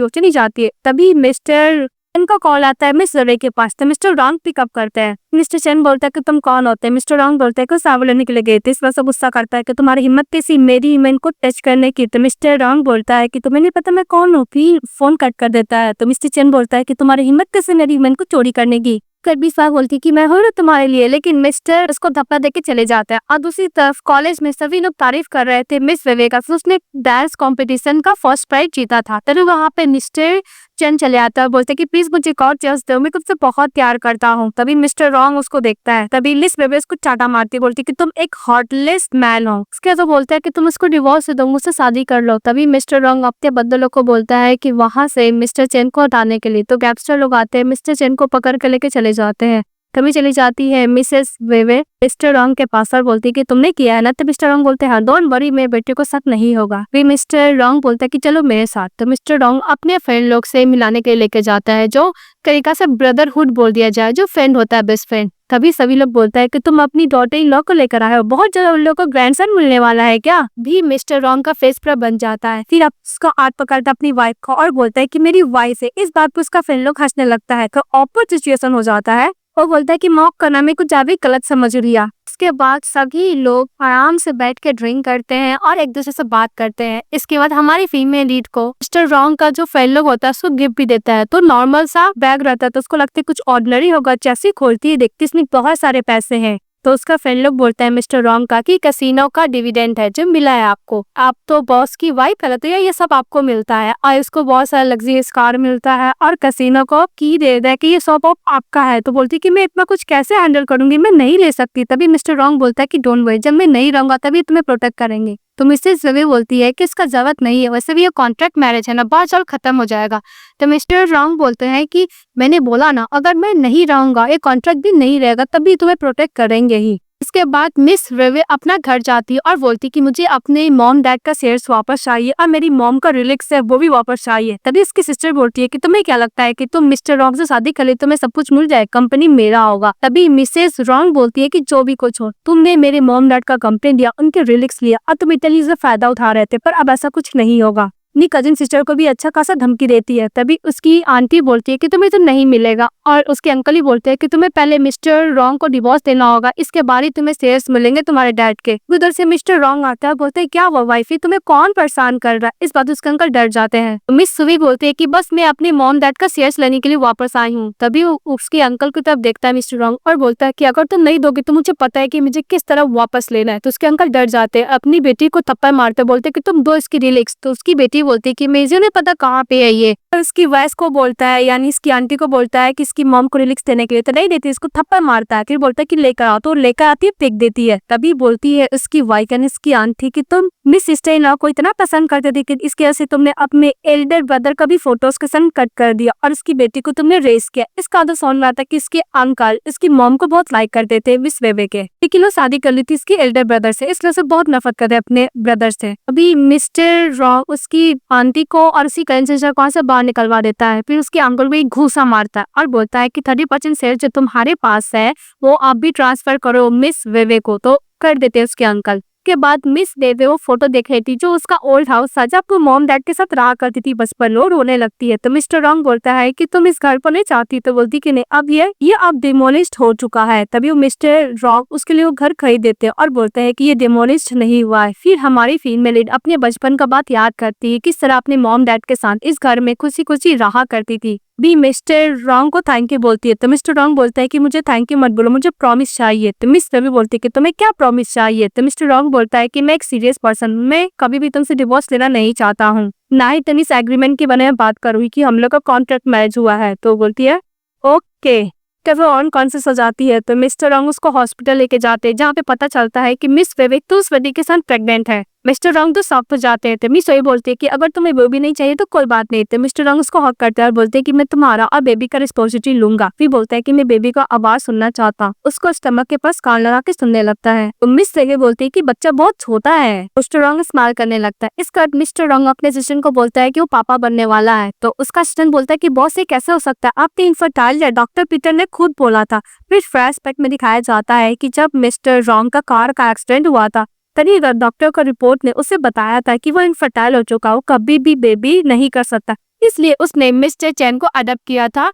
है। तभी मिस्टर इनका कॉल आता है मिस रे के पास। तो मिस्टर रॉन्ग पिकअप करते हैं। मिस्टर चैन बोलता है कि तुम कौन होते हैं? मिस्टर रॉन्ग बोलता है कि सावल लेने के लिए गए थे। इस वजह से गुस्सा करता है कि तुम्हारी हिम्मत कैसी मेरी ईमेल को टच करने की। तो मिस्टर रॉन्ग बोलता है कि तुम्हें नहीं पता मैं कौन हूँ, फिर फोन कट कर देता है। तो मिस्टर चैन बोलता है कि तुम्हारी हिम्मत कैसे मेरी ईमेल को चोरी करने की। कभी साहब बोलती कि मैं हूँ ना तुम्हारे लिए, लेकिन मिस्टर उसको धप्पा देके चले जाता है। और दूसरी तरफ कॉलेज में सभी लोग तारीफ कर रहे थे मिस वेवे का, उसने डांस कंपटीशन का फर्स्ट प्राइज जीता था। तभी वहाँ पे मिस्टर चैन चले आता है, बोलते कि प्लीज मुझे एक और चांस दो, मैं तुमसे बहुत प्यार करता हूँ। तभी मिस्टर रॉन्ग उसको देखता है। तभी मिस वेवे उसको चाटा मारती है, बोलती कि तुम एक हार्टलेस मैन हो। उसके तो बोलता है कि तुम उसको डिवोर्स दे दो, मुझसे शादी कर लो। तभी मिस्टर रॉन्ग अपने बदलों को बोलता है कि वहां से मिस्टर चैन को हटाने के लिए। तो गैंगस्टर लोग आते हैं, मिस्टर चैन को पकड़ के लेके चले जाते हैं। तभी चली जाती है मिसेस वेवे मिस्टर रॉन्ग के पास और बोलती है कि तुमने किया है ना? तो मिस्टर रॉन्ग बोलते हैं हाँ, डोंट वरी, मेरे बेटे को शक नहीं होगा। फिर मिस्टर रॉन्ग बोलता है कि चलो मेरे साथ। तो मिस्टर रॉन्ग अपने फ्रेंड लोग से मिलाने के लिए लेके जाता है, जो तरीका से ब्रदरहुड बोल दिया जाए, जो फ्रेंड होता है बेस्ट फ्रेंड। तभी सभी लोग बोलता है कि तुम अपनी डॉटर इन लॉ को लेकर आए हो, बहुत जल्द उन लोग को ग्रैंडसन मिलने वाला है क्या? भी मिस्टर रॉन्ग का फेस पूरा बन जाता है। फिर अब उसका हाथ पकड़ता अपनी वाइफ को और बोलता है कि मेरी वाइफ है। इस बात पर उसका फ्रेंड लोग हंसने लगता है। तो ऑपोजिट सिचुएशन हो जाता है। वो बोलता है कि मॉक करना में कुछ ज्यादा गलत समझ लिया। इसके बाद सभी लोग आराम से बैठ के ड्रिंक करते हैं और एक दूसरे से बात करते हैं। इसके बाद हमारी फीमेल लीड को मिस्टर रॉन्ग का जो फ्रेंड लोग होता है उसको गिफ्ट भी देता है। तो नॉर्मल सा बैग रहता है, तो उसको लगता है कुछ ऑर्डिनरी होगा। जैसे खोलती है देखती इसमें बहुत सारे पैसे हैं। तो उसका फ्रेंड लोग बोलता है मिस्टर रॉन्ग का कि कैसीनो का डिविडेंड है जो मिला है आपको, आप तो बॉस की वाइफ है, तो ये सब आपको मिलता है। और इसको बहुत सारा लग्जरियस कार मिलता है और कैसीनो को की दे देता है कि ये सब आपका है। तो बोलती है कि मैं इतना कुछ कैसे हैंडल करूंगी, मैं नहीं ले सकती। तभी मिस्टर रॉन्ग बोलता है कि डोंट वरी, जब मैं नहीं रहूंगा तभी तुम्हें प्रोटेक्ट करेंगे। तो मिसेस वेवे बोलती है कि इसका जरूरत नहीं है, वैसे भी ये कॉन्ट्रैक्ट मैरिज है ना, बहुत जल्द खत्म हो जाएगा। तो मिस्टर रॉन्ग बोलते हैं कि मैंने बोला ना, अगर मैं नहीं रहूंगा ये कॉन्ट्रैक्ट भी नहीं रहेगा, तभी तुम्हें प्रोटेक्ट करेंगे ही। इसके बाद मिस वेवे अपना घर जाती है और बोलती कि मुझे अपने मॉम डैड का शेयर्स वापस चाहिए और मेरी मॉम का रिलिक्स है वो भी वापस चाहिए। तभी इसकी सिस्टर बोलती है कि तुम्हें क्या लगता है कि तुम मिस्टर रॉन्ग से शादी कर ले, तुम्हें सब कुछ मिल जाए, कंपनी मेरा होगा। तभी मिसेस रॉन्ग बोलती है कि जो भी कुछ हो, तुमने मेरे मॉम डैड का कंपनी दिया, उनके रिलिक्स लिया और तुम इटली से फायदा उठा रहे थे, पर अब ऐसा कुछ नहीं होगा। अपनी कजिन सिस्टर को भी अच्छा खासा धमकी देती है। तभी उसकी आंटी बोलती है कि तुम्हें तो नहीं मिलेगा, और उसके अंकल ही बोलते हैं कि तुम्हें पहले मिस्टर रॉन्ग को डिवोर्स देना होगा, इसके बाद ही तुम्हें शेयर्स मिलेंगे तुम्हारे डैड के। उधर से मिस्टर रॉन्ग आता है, बोलते हैं क्या हुआ वाइफी, तुम्हें कौन परेशान कर रहा है? इस बात उसके अंकल डर जाते हैं। तो मिस सुवी बोलती है कि बस मैं अपने मॉम डैड का शेयर्स लेने के लिए वापस आई हूँ। तभी उसके अंकल की तरफ देखता है मिस्टर रॉन्ग और बोलता है कि अगर तुम नहीं दोगे तो मुझे पता है कि मुझे किस तरह वापस लेना है। तो उसके अंकल डर जाते हैं, अपनी बेटी को थप्पड़ मारते, बोलते कि तुम दो इसकी रिलिक्स। तो उसकी बेटी बोलती है कि मुझे नहीं पता कहाँ पे है ये। और उसकी वॉइस को बोलता है, यानी इसकी आंटी को बोलता है कि इसकी मॉम को रिलिक्स देने के लिए, तो नहीं देती, इसको थप्पड़ मारता है। फिर बोलता है कि लेकर आओ, तो लेकर आती है, फेंक देती है। तभी बोलती है उसकी वाइफ यानी इसकी आंटी कि तुम मिस सिस्टर इन लॉ को इतना पसंद करते थे कि इसकी वजह से तुमने अपने एल्डर ब्रदर का भी फोटोज के संग कट कर दिया और उसकी बेटी को तुमने रेस किया। इसका तो समझ में आता कि इसके अंकल इसकी मॉम को बहुत लाइक करते थे मिस वेवे के, लेकिन वो शादी कर ली थी इसकी एल्डर ब्रदर से, इसलिए से बहुत नफरत करते अपने ब्रदर से। अभी मिस्टर रॉन्ग उसकी आंटी को और उसकी करेंसी को से बाहर निकलवा देता है। फिर उसके अंकल को एक घूसा मारता है और बोलता है कि 30% शेयर जो तुम्हारे पास है वो आप भी ट्रांसफर करो मिस वेवे को। तो कर देते हैं उसके अंकल। के बाद मिस वेवे वो फोटो देख रही थी जो उसका ओल्ड हाउस था जब वो मॉम डैड के साथ रहा करती थी बचपन में, रोने लगती है। तो मिस्टर रॉन्ग बोलता है कि तुम इस घर को नहीं चाहती, तो बोलती कि नहीं, अब ये अब डिमोलिश्ड हो चुका है। तभी वो मिस्टर रॉन्ग उसके लिए वो घर खरीद देते हैं और बोलते हैं कि ये डिमोलिश्ड नहीं हुआ है। फिर हमारी फीमेल लीड अपने बचपन का बात याद करती है, किस तरह अपने मॉम डैड के साथ इस घर में खुशी खुशी रहा करती थी। भी मिस्टर रॉन्ग को थैंक यू बोलती है। तो मिस्टर रॉन्ग बोलता है कि मुझे थैंक यू मत बोलो, मुझे प्रॉमिस चाहिए। तो मिस वेवे बोलती है कि तुम्हें क्या प्रॉमिस चाहिए। तो मिस्टर रॉन्ग बोलता है कि मैं एक सीरियस पर्सन, मैं कभी भी तुमसे डिवोर्स लेना नहीं चाहता हूँ, ना ही तुम इस एग्रीमेंट के बारे में बात करूँ कि हम लोग का कॉन्ट्रैक्ट मैरिज हुआ है। तो बोलती है ओके। जब वो अनकॉन्शियस हो जाती है तो मिस्टर रॉन्ग उसको हॉस्पिटल लेके जाते हैं, जहाँ पे पता चलता है कि मिस वेवे तो उस लड़की के साथ प्रेग्नेंट है। मिस्टर रॉन्ग तो शॉक हो जाते हैं। तो मिस वेवे बोलती है कि अगर तुम्हें बेबी नहीं चाहिए तो कोई बात नहीं। तो मिस्टर रॉन्ग उसको हक करते हैं और बोलते हैं कि मैं तुम्हारा और बेबी का रिस्पॉन्सिबिलिटी लूंगा। फिर बोलता है कि मैं बेबी का आवाज सुनना चाहता हूँ। उसको स्टमक के पास कान लगा के सुनने लगता है। तो मिस वेवे बोलती है कि बच्चा बहुत छोटा है। मिस्टर रॉन्ग स्माइल करने लगता है। इसके बाद मिस्टर रॉन्ग अपने असिस्टेंट को बोलता है कि वो पापा बनने वाला है। तो उसका असिस्टेंट बोलता है कि बॉस ये कैसे हो सकता है, आप तो इनफर्टाइल है, डॉक्टर पीटर ने खुद बोला था। फिर फ्लैशबैक में दिखाया जाता है कि जब मिस्टर रॉन्ग का कार का एक्सीडेंट हुआ था तभी डॉक्टर का रिपोर्ट ने उसे बताया था कि वो इनफर्टाइल हो चुका, वो कभी भी बेबी नहीं कर सकता, इसलिए उसने मिस्टर चैन को अडॉप्ट किया था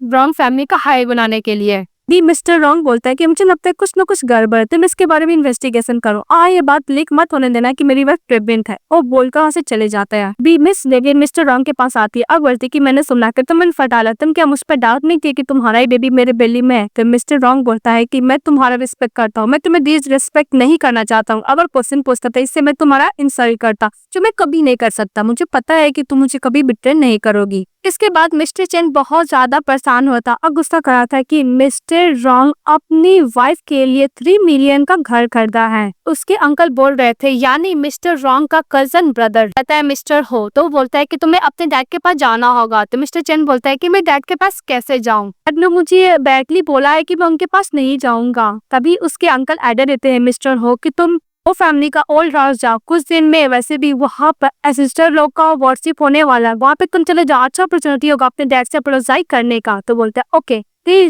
रॉन्ग फैमिली का हाई बनाने के लिए। भी मिस्टर रॉन्ग बोलता है कि मुझे लगता है कुछ न कुछ गड़बड़ है, तुम इसके बारे में इन्वेस्टिगेशन करो, ये बात लीक मत होने देना कि मेरी वाइफ प्रेग्नेंट है। और बोलकर वहाँ से चले जाता है। भी मिस लेविन मिस्टर रॉन्ग के पास आती है और बोलती है कि मैंने सुना कि तुम इनफर्टाइल है, तुम क्या मुझ पर डाउट नहीं किया कि तुम्हारा ही बेबी मेरे बेली में है। तो मिस्टर रॉन्ग बोलता है कि मैं तुम्हारा रिस्पेक्ट करता हूँ, मैं तुम्हें डिसरिस्पेक्ट नहीं करना चाहता हूँ। अगर क्वेश्चन पूछता था इससे मैं तुम्हारा इंसल्ट करता, जो मैं कभी नहीं कर सकता, मुझे पता है कि तुम मुझे कभी बिट्रे नहीं करोगी। इसके बाद मिस्टर चैन बहुत ज्यादा परेशान होता और गुस्सा करा था कि मिस्टर रॉन्ग अपनी वाइफ के लिए 3 मिलियन का घर खरीदा है। उसके अंकल बोल रहे थे, यानी मिस्टर रॉन्ग का कजन ब्रदर कहता है मिस्टर हो, तो बोलता है कि तुम्हें अपने डैड के पास जाना होगा। तो मिस्टर चैन बोलता है कि मैं डैड के पास कैसे जाऊं, डैड ने मुझे बैडली बोला है कि मैं उनके पास नहीं जाऊंगा। तभी उसके अंकल आइडिया देते हैं मिस्टर हो कि तुम वो फैमिली का ओल्ड हाउस जाओ, कुछ दिन में वैसे भी वहाँ पर सिस्टर लोग का वर्शिप होने वाला है, वहाँ पे तुम चले जाओ, अच्छा अपॉर्चुनिटी होगा अपने डैड से अपोलोजाइज करने का। तो बोलते हैं ओके।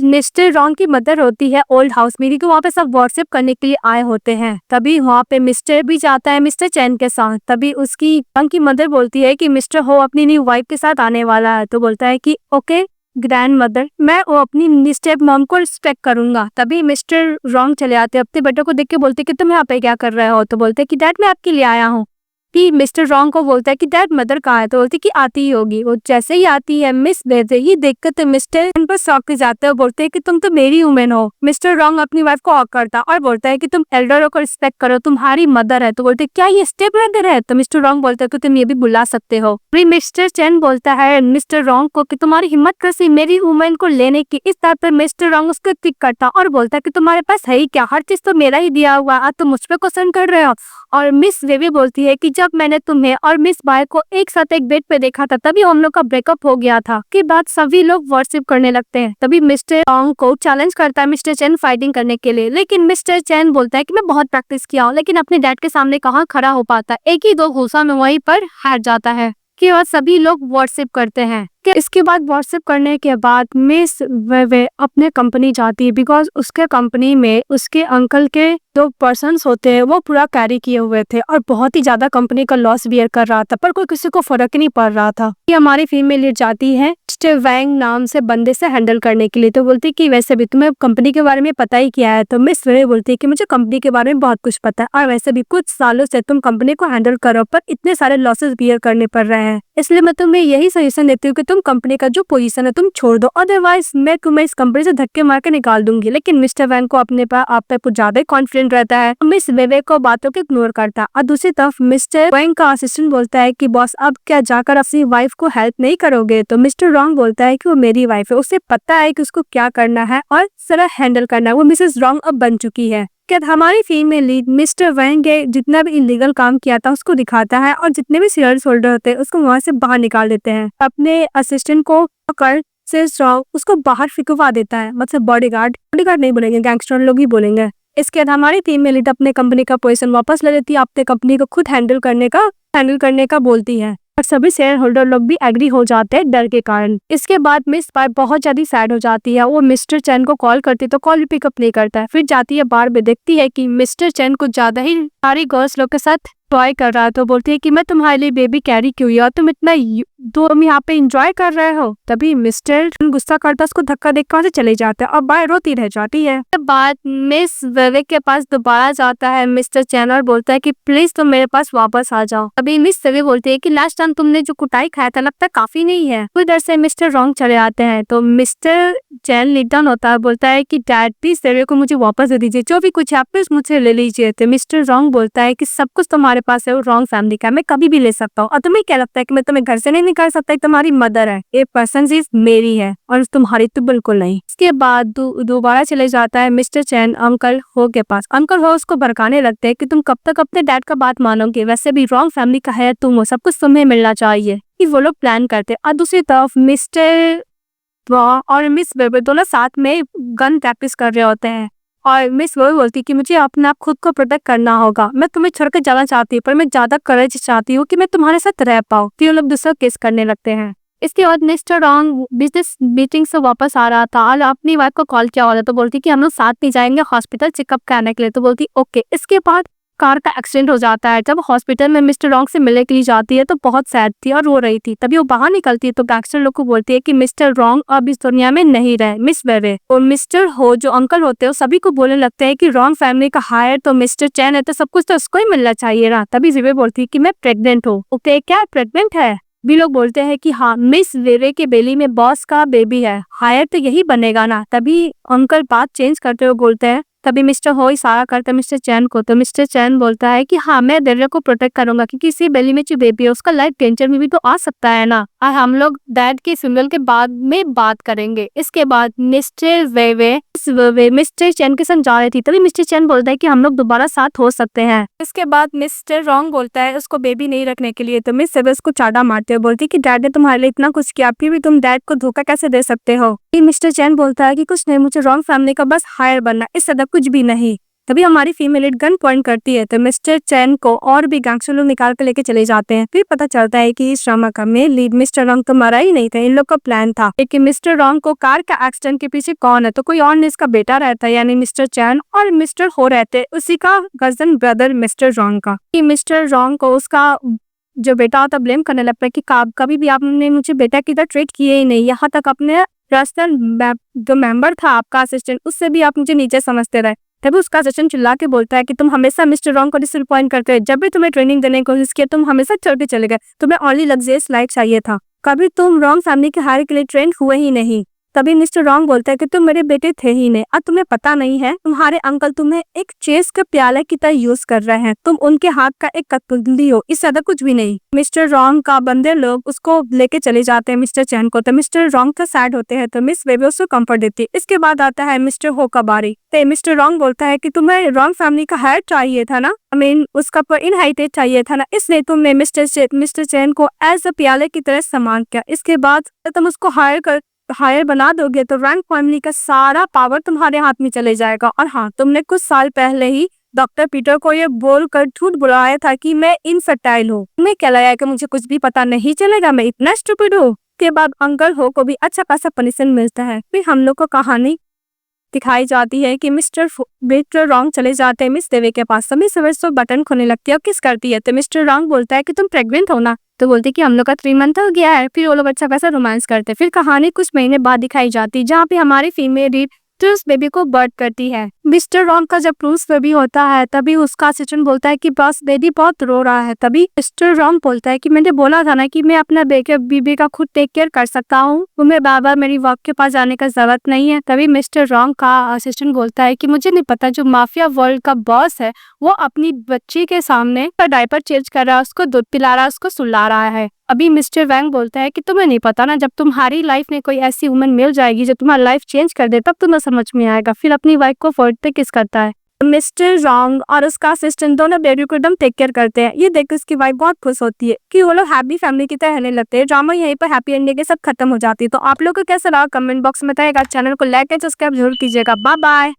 मिस्टर रॉन्ग की मदर होती है ओल्ड हाउस मेरी, तो वहाँ पे सब वर्शिप करने के लिए आए होते हैं। तभी वहाँ पे मिस्टर भी जाता है मिस्टर चैन के साथ। तभी उसकी रॉन्ग की मदर बोलती है कि मिस्टर हो अपनी न्यू वाइफ के साथ आने वाला है। तो बोलता है कि ओके ग्रैंड मदर, मैं वो अपनी स्टेप मॉम को रिस्पेक्ट करूंगा। तभी मिस्टर रॉन्ग चले आते, अपने बेटे को देख के बोलते कि तुम यहाँ पे क्या कर रहे हो। तो बोलते कि डैड मैं आपके लिए आया हूँ। कि मिस्टर रॉन्ग को बोलता है कि डैड मदर कहाँ है। तो बोलती कि आती ही होगी। वो जैसे ही आती है मिस वेवे ही देखकर तो मिस्टर उन पर शॉक हो जाते हैं, बोलते हैं कि तुम तो मेरी वुमेन हो। मिस्टर रॉन्ग अपनी वाइफ को हक करता और बोलता है कि तुम एल्डरों को रिस्पेक्ट करो, तुम्हारी मदर है। तो बोलते क्या ये स्टेप ब्रदर है। तो मिस्टर रॉन्ग बोलता है कि तुम ये भी बुला सकते हो। फिर मिस्टर चैन बोलता है मिस्टर रॉन्ग को कि तुम्हारी हिम्मत कैसी मेरी वुमेन को लेने की। इस तरह पर मिस्टर रॉन्ग उसको टिक करता और बोलता है कि तुम्हारे पास है ही क्या, हर चीज तो मेरा ही दिया हुआ, आज तुम मुझ पर क्वेश्चन कर रहे हो। और मिस वेवे बोलती है कि जब मैंने तुम्हें और मिस बाय को एक साथ एक बेड पे देखा था तभी हम लोग का ब्रेकअप हो गया था। के बाद सभी लोग वर्शिप करने लगते हैं। तभी मिस्टर रॉन्ग को चैलेंज करता है मिस्टर चैन फाइटिंग करने के लिए, लेकिन मिस्टर चैन बोलता है कि मैं बहुत प्रैक्टिस किया हूँ, लेकिन अपने डैड के सामने कहाँ खड़ा हो पाता, एक ही दो घूसा में वहीं पर हार जाता है। के बाद सभी लोग वर्शिप करते हैं। इसके बाद वर्शिप करने के बाद मिस वेवे अपने कंपनी जाती है, बिकॉज उसके कंपनी में उसके अंकल के 2 पर्सन्स होते हैं वो पूरा कैरी किए हुए थे और बहुत ही ज्यादा कंपनी का लॉस बियर कर रहा था, पर कोई किसी को फर्क नहीं पड़ रहा था। कि हमारी फीमेल लीड जाती है मिस्टर वैंग नाम से बंदे से हैंडल करने के लिए। तो बोलती कि वैसे भी तुम्हें कंपनी के बारे में पता ही क्या है। तो मिस वेवे बोलती है कि मुझे कंपनी के बारे में बहुत कुछ पता है और वैसे भी कुछ सालों से तुम कंपनी को हैंडल करो, पर इतने सारे लॉसेस बियर करने पड़ रहे हैं, इसलिए मैं तुम्हें यही सजेशन देती हूँ कि तुम कंपनी का जो पोजीशन है तुम छोड़ दो, अदरवाइज मैं तुम्हें इस कंपनी से धक्के मार के निकाल दूंगी। लेकिन मिस्टर वैंग को अपने पर आप पे कुछ ज्यादा कॉन्फिडेंट रहता है, मिस वेवे को बातों को इग्नोर करता है। और दूसरी तरफ मिस्टर वैंग का असिस्टेंट बोलता है कि बॉस अब क्या जाकर अपनी वाइफ को हेल्प नहीं करोगे? तो मिस्टर रॉन्ग बोलता है कि वो मेरी वाइफ है, उसे पता है कि उसको क्या करना है और सरह हैंडल करना है, वो मिसेस रॉन्ग अब बन चुकी है। क्या हमारी फीमेल लीड मिस्टर वैंग जितना भी इलीगल काम किया था उसको दिखाता है और जितने भी शेयर होल्डर होते हैं उसको वहां से बाहर निकाल देते हैं। अपने असिस्टेंट को पकड़ से उसको बाहर फिकवा देता है, मतलब बॉडीगार्ड नहीं बोलेंगे, गैंगस्टर लोग ही बोलेंगे। इसके बाद हमारी फीमेल लीड अपने कंपनी का पोजीशन वापस ले लेती है, अपने कंपनी को खुद हैंडल करने का बोलती है और सभी शेयर होल्डर लोग भी एग्री हो जाते हैं डर के कारण। इसके बाद मिस पाई बहुत ज्यादा सैड हो जाती है, वो मिस्टर चैन को कॉल करती है तो कॉल पिकअप नहीं करता है। फिर जाती है बार में, देखती है कि मिस्टर चैन कुछ ज्यादा ही सारी गर्ल्स लोग के साथ एंजॉय कर रहा है, तो बोलती है कि मैं तुम्हारे लिए बेबी कैरी क्यों हुई और तुम इतना तुम यहाँ पे एंजॉय कर रहे हो। तभी मिस्टर गुस्सा करता, उसको धक्का देकर से चले जाते हैं और बाय रोती रह जाती है। बाद मिस वेवे के पास दोबारा जाता है मिस्टर चैन और बोलता है कि प्लीज तुम मेरे पास वापस आ जाओ। अभी मिस वेवे बोलती है कि लास्ट टाइम तुमने जो कुटाई खाया था लगता है काफी नहीं है। उधर से मिस्टर रॉन्ग चले आते हैं तो मिस्टर चैन लीड डाउन होता है, बोलता है कि डैड प्लीज वेवे को मुझे वापस दे दीजिए, जो भी कुछ है प्लीज मुझसे ले लीजिए। तो मिस्टर रॉन्ग बोलता है कि सब कुछ तुम्हारे पास है, वो रॉन्ग फैमिली का, मैं कभी भी ले सकता हूँ और तुम्हें क्या लगता है कि मैं तुम्हें घर से नहीं निकाल सकता? तुम्हारी मदर है, ये पर्सन चीज मेरी है और तुम्हारी तो बिल्कुल नहीं। इसके बाद दोबारा चले जाता है मिस्टर चैन अंकल हो के पास। अंकल हो उसको भड़काने लगते हैं कि तुम कब तक अपने डैड का बात मानोगे, वैसे भी रॉन्ग फैमिली का है तुम हो, सब कुछ तुम्हें मिलना चाहिए, कि वो लोग प्लान करते। और दूसरी तरफ मिस्टर और मिस वेबर दोनों साथ में गन प्रैक्टिस कर रहे होते हैं और मिस वेबर बोलती है कि मुझे अपने आप खुद को प्रोटेक्ट करना होगा, मैं तुम्हें छोड़कर जाना चाहती हूँ पर मैं ज्यादा करेज चाहती हूँ कि मैं तुम्हारे साथ रह पाऊँ। फिर लोग दूसरा केस करने लगते हैं। इसके बाद मिस्टर रॉन्ग बिजनेस मीटिंग से वापस आ रहा था और अपनी वाइफ को कॉल किया हो रहा, तो बोलती कि हम लोग साथ में जाएंगे हॉस्पिटल चेकअप कराने के लिए, तो बोलती ओके। इसके बाद कार का एक्सीडेंट हो जाता है। जब हॉस्पिटल में मिस्टर रॉन्ग से मिलने के लिए जाती है तो बहुत सैड थी और रो रही थी। तभी वो बाहर निकलती है तो गैंगस्टर लोग को बोलती है कि मिस्टर रॉन्ग अब इस दुनिया में नहीं रहे। मिस वेवे और मिस्टर हो जो अंकल होते हैं सभी को बोलने लगते हैं कि रॉन्ग फैमिली का हायर तो मिस्टर चैन है, तो सब कुछ तो उसको ही मिलना चाहिए ना। तभी वेवे बोलती है कि मैं प्रेग्नेंट हूँ। ओके क्या प्रेग्नेंट है? भी लोग बोलते हैं कि हाँ, मिस वेवे के बेली में बॉस का बेबी है, हायर तो यही बनेगा ना। तभी अंकल बात चेंज करते हुए बोलते हैं, तभी मिस्टर हो इशारा करता है मिस्टर चैन को, तो मिस्टर चैन बोलता है कि हाँ मैं देवरे को प्रोटेक्ट करूंगा क्योंकि इसी बेली में जो बेबी है उसका लाइफ डेंजर में भी तो आ सकता है ना, और हम लोग डैड के फ्यूनरल के बाद में बात करेंगे। इसके बाद मिस्टर वेवे मिस्टर चैन के साथ जा रही थी, तभी मिस्टर चैन बोलता है कि हम लोग दोबारा साथ हो सकते हैं। इसके बाद मिस्टर रॉन्ग बोलता है उसको बेबी नहीं रखने के लिए, तो मिस वेवे उसको चाटा मारते हुए बोलती है कि डैड ने तुम्हारे लिए इतना कुछ किया फिर भी तुम डैड को धोखा कैसे दे सकते हो। मिस्टर चैन बोलता है कि कुछ नहीं, मुझे रॉन्ग फैमिली का बस हायर बनना, इससे ज्यादा कुछ भी नहीं। तभी हमारी फीमेल लीड गन पॉइंट करती है तो मिस्टर चैन को और भी गैंगस्टर लोग निकाल कर लेके चले जाते हैं। फिर पता चलता है कि इस ड्रामा का मेन लीड मिस्टर रॉन्ग तो मरा ही नहीं था, इन लोग का प्लान था। लेकिन मिस्टर रॉन्ग को कार का एक्सीडेंट के पीछे कौन है, तो कोई और नहीं, इसका बेटा रहता है, यानी मिस्टर चैन और मिस्टर हो रहते उसी का कजन ब्रदर मिस्टर रॉन्ग का। मिस्टर रॉन्ग को उसका जो बेटा होता ब्लेम करने लगता है कि कभी भी आपने मुझे बेटा की तरह ट्रीट किए ही नहीं, यहाँ तक अपने पर्सनल जो मेंबर था आपका असिस्टेंट उससे भी आप मुझे नीचे समझते रहे। तभी उसका असिस्टेंट चिल्ला के बोलता है कि तुम हमेशा मिस्टर रॉन्ग को डिसअपॉइंट करते हो, जब भी तुम्हें ट्रेनिंग देने की कोशिश की तुम हमेशा छोड़ के चले गए, तुम्हें ओनली लग्जरियस लाइफ चाहिए था, कभी तुम रॉन्ग फैमिली के हायर के लिए ट्रेन हुए ही नहीं। तभी मिस्टर रॉन्ग बोलता है कि तुम मेरे बेटे थे ही नहीं और तुम्हें पता नहीं है तुम्हारे अंकल तुम्हें एक चेस के प्याले की तरह यूज कर रहे हैं, तुम उनके हाथ का एक कटपुतली हो, इससे ज्यादा कुछ भी नहीं। मिस्टर रॉन्ग का बंदे लोग उसको लेके चले जाते हैं मिस्टर चैन को, तो मिस्टर रॉन्ग तो सैड होते हैं तो मिस वेवे उसको कंफर्ट देती है। इसके बाद आता है मिस्टर हो का बारी, तो मिस्टर रॉन्ग बोलता है कि तुम्हें रॉन्ग फैमिली का हायर चाहिए था ना, उसका इनहेरिटेड चाहिए था ना, इसलिए तुमने मिस्टर चैन को एज अ प्याले की तरह सम्मान किया। इसके बाद तुम उसको हायर बना दोगे तो रॉन्ग फैमिली का सारा पावर तुम्हारे हाथ में चले जाएगा। और हाँ, तुमने कुछ साल पहले ही डॉक्टर पीटर को ये बोलकर झूठ बुलाया था कि मैं इनफर्टाइल हूँ, तुम्हें क्या लगा कि मुझे कुछ भी पता नहीं चलेगा, मैं इतना स्टूपिड हूँ। के बाद अंकल हो को भी अच्छा खासा पनिशमेंट मिलता है। फिर हम लोग को कहानी दिखाई जाती है कि मिस्टर रॉन्ग चले जाते हैं मिस देवी के पास, सभी सवेरे बटन खोलने लगती है और किस करती है, तो मिस्टर रॉन्ग बोलता है कि तुम प्रेग्नेंट हो ना, तो बोलती कि हम लोग का 3 मंथ हो गया है। फिर वो लोग अच्छा खासा रोमांस करते। फिर कहानी कुछ महीने बाद दिखाई जाती है जहाँ पे हमारी फीमेल लीड ट्रूस बेबी को बर्थ करती है। मिस्टर रॉन्ग का जब ट्रूस बेबी होता है तभी उसका असिस्टेंट बोलता है कि बस बेबी बहुत रो रहा है। तभी मिस्टर रॉन्ग बोलता है कि मैंने बोला था ना कि मैं अपना बेबी का खुद टेक केयर कर सकता हूँ, तुम्हें बार बार मेरी वर्क के पास जाने का जरूरत नहीं है। तभी मिस्टर रॉन्ग का असिस्टेंट बोलता है कि मुझे नहीं पता, जो माफिया वर्ल्ड का बॉस है वो अपनी बच्ची के सामने डायपर चेंज कर रहा है, उसको दूध पिला रहा है, उसको सुला रहा है। अभी मिस्टर वैंग बोलता है कि तुम्हें नहीं पता ना, जब तुम्हारी लाइफ में कोई ऐसी वुमन मिल जाएगी जो तुम्हारी लाइफ चेंज कर दे तब तुम्हें समझ में आएगा। फिर अपनी वाइफ को फोर्ट पे किस करता है। मिस्टर रॉन्ग और उसका असिस्टेंट दोनों बेबी को एकदम टेक केयर करते हैं। ये देख उसकी वाइफ बहुत खुश होती है कि वो लोग हैप्पी फैमिली की तरह रहने लगते हैं। ड्रामा यहीं पर हैप्पी एंडिंग के साथ खत्म हो जाती है। तो आप लोग को कैसा लगा कमेंट बॉक्स में बताइएगा। चैनल को लाइक एंड सब्सक्राइब जरूर कीजिएगा। Bye bye.